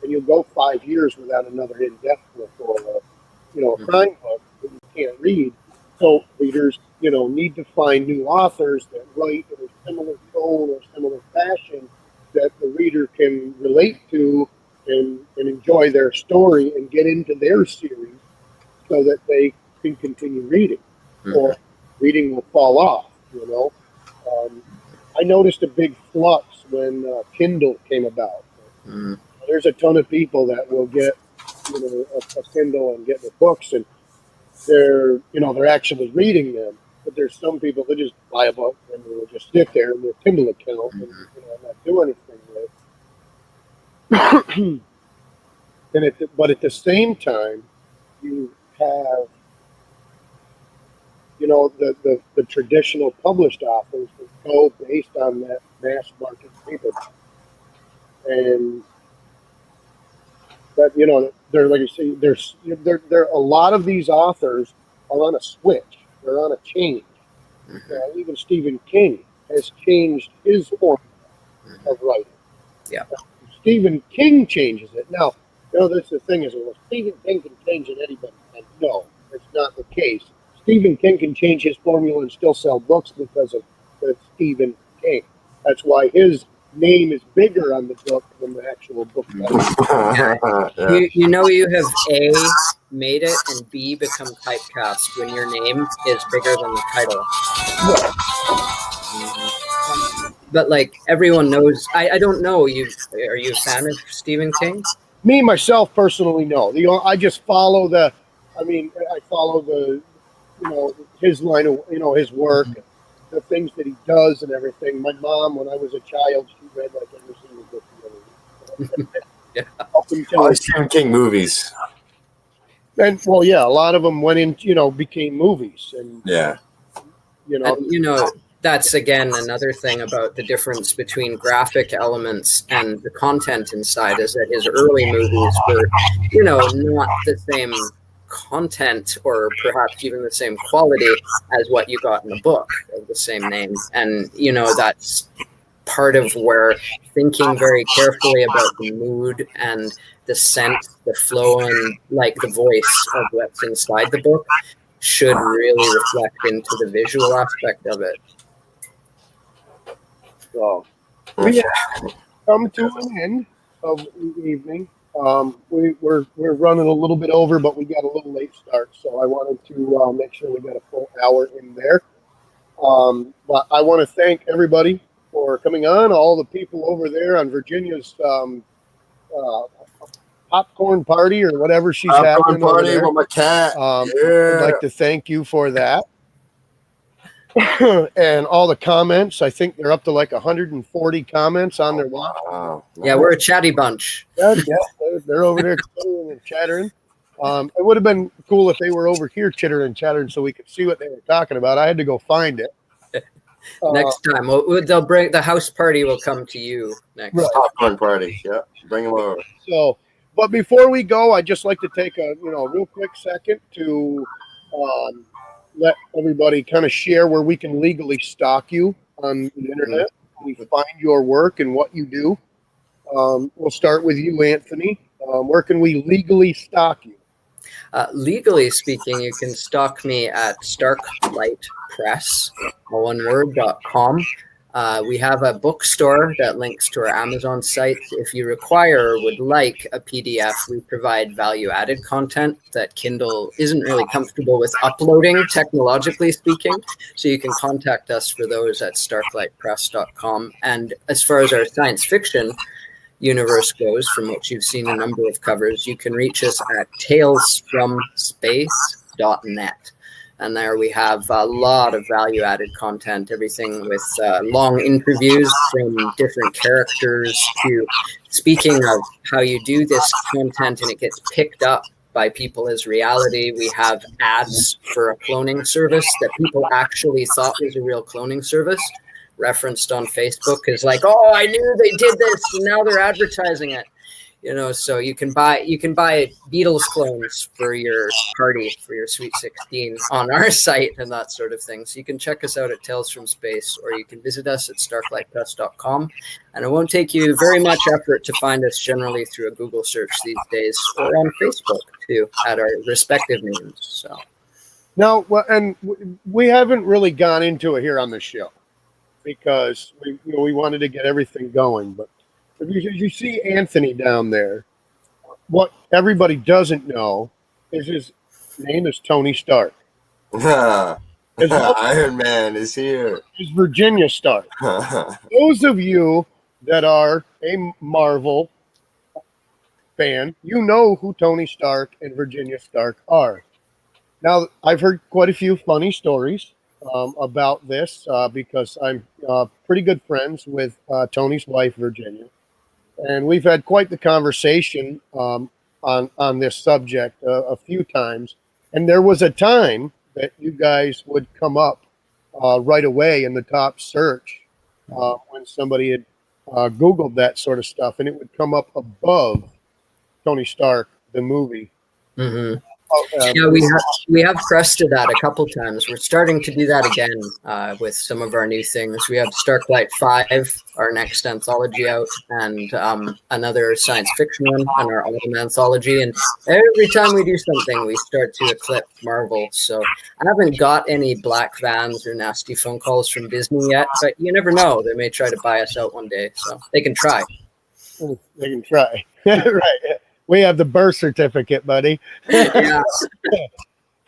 And you'll go 5 years without another In-Depth book or a crime book that you can't read. So readers, need to find new authors that write in a similar tone or similar fashion that the reader can relate to and enjoy their story and get into their series, so that they can continue reading, or reading will fall off. I noticed a big flux when Kindle came about. There's a ton of people that will get, a Kindle and get the books, and they're actually reading them. But there's some people that just buy a book and they'll just sit there in their Kindle account and not do anything with it. But at the same time, you have the traditional published authors that go based on that mass market paperback, and that they're, like you say, there a lot of these authors are on a switch. They're on a change. Even Stephen King has changed his form of writing. Yeah. Stephen King changes it. Now, that's the thing is, well, Stephen King can change it, anybody can. No, that's not the case. Stephen King can change his formula and still sell books because of Stephen King. That's why his name is bigger on the book than the actual book title. Yeah. You have A, made it, and B, become typecast when your name is bigger than the title. But like everyone knows, I don't know. Are you a fan of Stephen King? Me, myself, personally, no. I just follow I follow his line of, his work, the things that he does and everything. My mom, when I was a child, she read like every single book he ever read. Yeah. Up until Stephen King movies. And well, yeah, a lot of them went in, became movies, and Yeah. That's again another thing about the difference between graphic elements and the content inside is that his early movies were, not the same content or perhaps even the same quality as what you got in the book of the same name. And, that's part of where thinking very carefully about the mood and the scent, the flow, and like the voice of what's inside the book should really reflect into the visual aspect of it. So we have come to an end of the evening. We're running a little bit over, but we got a little late start, so I wanted to make sure we got a full hour in there. But I want to thank everybody for coming on. All the people over there on Virginia's popcorn party or whatever she's having over there. With my cat. I'd like to thank you for that. And all the comments, I think they're up to like 140 comments on their watch. Wow. Yeah, we're a chatty bunch. Yeah, they're over there chittering and chattering. It would have been cool if they were over here chittering and chattering so we could see what they were talking about. I had to go find it. Next time, they'll bring the house party. Will come to you next. Right. Popcorn party. Yeah, bring them over. So, but before we go, I'd just like to take a real quick second to let everybody kind of share where we can legally stalk you on the internet. We find your work and what you do. We'll start with you, Anthony. Where can we legally stalk you? Legally speaking, you can stalk me at Starklight Press, .com. We have a bookstore that links to our Amazon site. If you require or would like a PDF, we provide value-added content that Kindle isn't really comfortable with uploading, technologically speaking. So you can contact us for those at starklightpress.com. And as far as our science fiction universe goes, from which you've seen a number of covers, you can reach us at talesfromspace.net. And there we have a lot of value-added content, everything with long interviews from different characters to speaking of how you do this content and it gets picked up by people as reality. We have ads for a cloning service that people actually thought was a real cloning service, referenced on Facebook is like, oh, I knew they did this and now they're advertising it. So you can buy Beatles clones for your party, for your Sweet 16 on our site and that sort of thing. So you can check us out at Tales from Space, or you can visit us at starklightpress.com. And it won't take you very much effort to find us generally through a Google search these days, or on Facebook too, at our respective names. So now, and we haven't really gone into it here on the show because we wanted to get everything going, but you see Anthony down there. What everybody doesn't know is his name is Tony Stark. Iron Man is here. He's Virginia Stark. Those of you that are a Marvel fan, you know who Tony Stark and Virginia Stark are. Now, I've heard quite a few funny stories about this because I'm pretty good friends with Tony's wife, Virginia. And we've had quite the conversation on this subject a few times. And there was a time that you guys would come up right away in the top search when somebody had Googled that sort of stuff, and it would come up above Tony Stark, the movie. Mm-hmm. Yeah, we have crested that a couple times. We're starting to do that again with some of our new things. We have Starklight 5, our next anthology out, and another science fiction one, and our autumn anthology. And every time we do something, we start to eclipse Marvel. So I haven't got any black vans or nasty phone calls from Disney yet, but you never know. They may try to buy us out one day, so they can try. They can try. Right. We have the birth certificate, buddy. Yeah,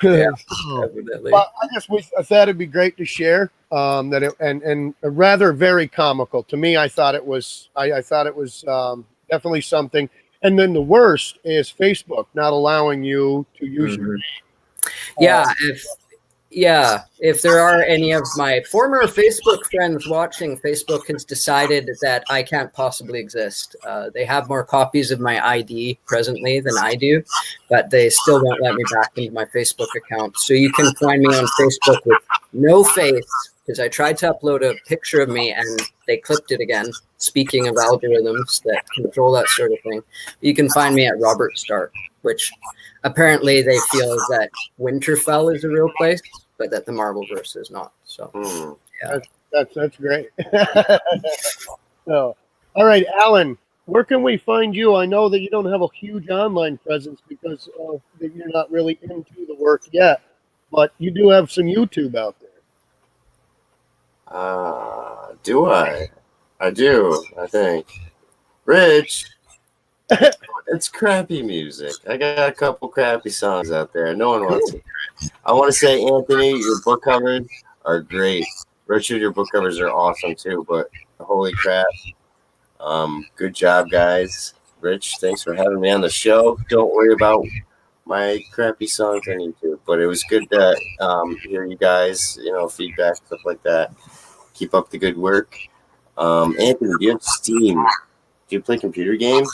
Yeah, definitely. But I guess I thought it'd be great to share that it, and rather very comical to me. I thought it was definitely something. And then the worst is Facebook not allowing you to use your Yeah, if there are any of my former Facebook friends watching, Facebook has decided that I can't possibly exist. They have more copies of my ID presently than I do, but they still won't let me back into my Facebook account. So you can find me on Facebook with no face, because I tried to upload a picture of me and they clipped it again. Speaking of algorithms that control that sort of thing, you can find me at Robert Stark, which apparently they feel that Winterfell is a real place, but that the Marvelverse is not. So, yeah. That's great. So, all right, Alan, where can we find you? I know that you don't have a huge online presence because that you're not really into the work yet, but you do have some YouTube out there. Do I? I do, I think. Rich, it's crappy music. I got a couple crappy songs out there. No one wants it. I want to say, Anthony, your book covers are great. Richard, your book covers are awesome too, but holy crap. Good job, guys. Rich, thanks for having me on the show. Don't worry about my crappy songs on YouTube, but it was good to hear you guys, feedback, stuff like that. Keep up the good work. Anthony, do you have Steam? Do you play computer games?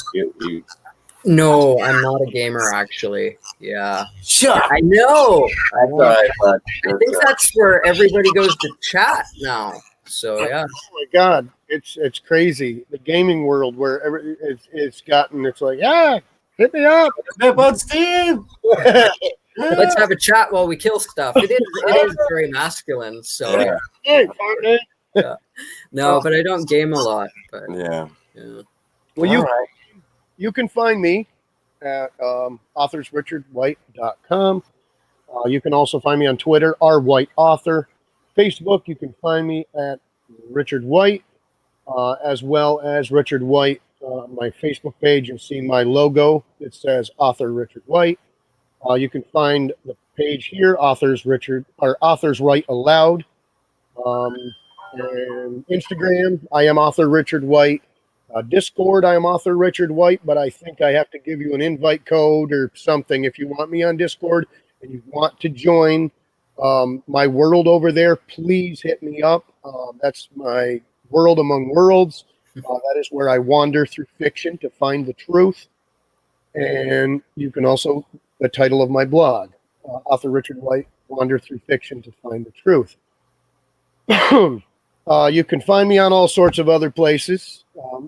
No, I'm not a gamer, actually. Yeah. Shut. I know. I think that's where everybody goes to chat now. So, yeah. Oh my God, it's crazy. The gaming world where it's gotten. It's like, yeah, hit me up. Hit on Steam. Let's have a chat while we kill stuff. It is very masculine. So, Hey, yeah. No, but I don't game a lot. But yeah. Well, you can find me at authorsrichardwhite.com. You can also find me on Twitter, rwhiteauthor. Facebook, you can find me at Richard White, as well as Richard White. My Facebook page, you'll see my logo. It says Author Richard White. You can find the page here, Authors Write Aloud. And Instagram, I am Author Richard White. Discord, I am Author Richard White, but I think I have to give you an invite code or something if you want me on Discord and you want to join my world over there. Please hit me up. That's my world among worlds. That is where I wander through fiction to find the truth. And you can also, the title of my blog, Author Richard White, Wander Through Fiction to Find the Truth. You can find me on all sorts of other places.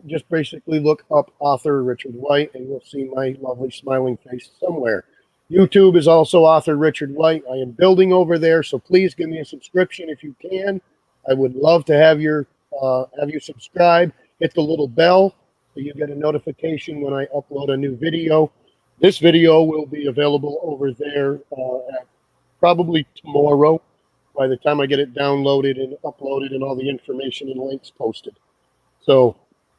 Just basically look up Author Richard White and you'll see my lovely smiling face somewhere. YouTube is also Author Richard White. I am building over there, so please give me a subscription if you can. I would love to have you subscribe. Hit the little bell so you get a notification when I upload a new video. This video will be available over there at probably tomorrow, by the time I get it downloaded and uploaded and all the information and links posted. So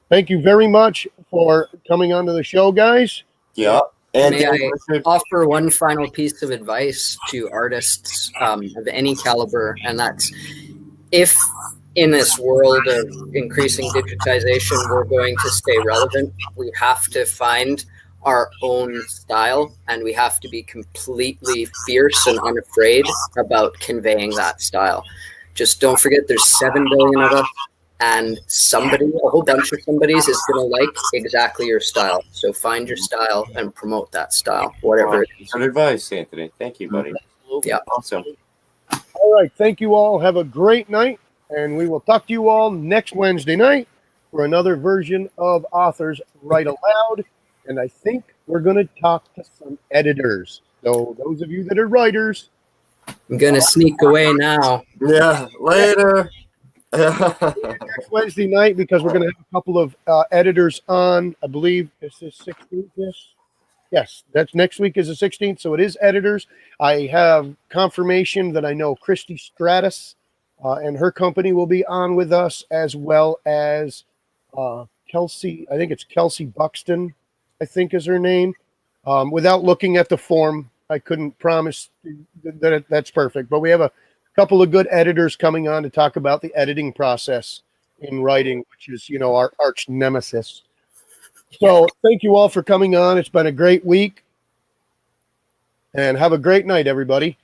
thank you very much for coming onto the show, guys. Yeah. And may I offer one final piece of advice to artists of any caliber, and that's if in this world of increasing digitization we're going to stay relevant, we have to find our own style, and we have to be completely fierce and unafraid about conveying that style. Just don't forget there's 7 billion of us, and somebody, a whole bunch of somebodies, is going to like exactly your style. So find your style and promote that style, whatever it is. Good advice, Anthony. Thank you, buddy. Yeah. Awesome. All right. Thank you all. Have a great night, and we will talk to you all next Wednesday night for another version of Authors Write Aloud. And I think we're going to talk to some editors. So those of you that are writers, I'm gonna sneak away now. Yeah, later. next Wednesday night, because we're going to have a couple of editors on. I believe it's the 16th. Yes, that's next week is the 16th, so it is editors. I have confirmation that I know Christy Stratus and her company will be on with us, as well as Kelsey. I think it's Kelsey Buxton, I think is her name. Without looking at the form, I couldn't promise that that's perfect, but we have a couple of good editors coming on to talk about the editing process in writing, which is, our arch nemesis. So thank you all for coming on. It's been a great week. And have a great night, everybody.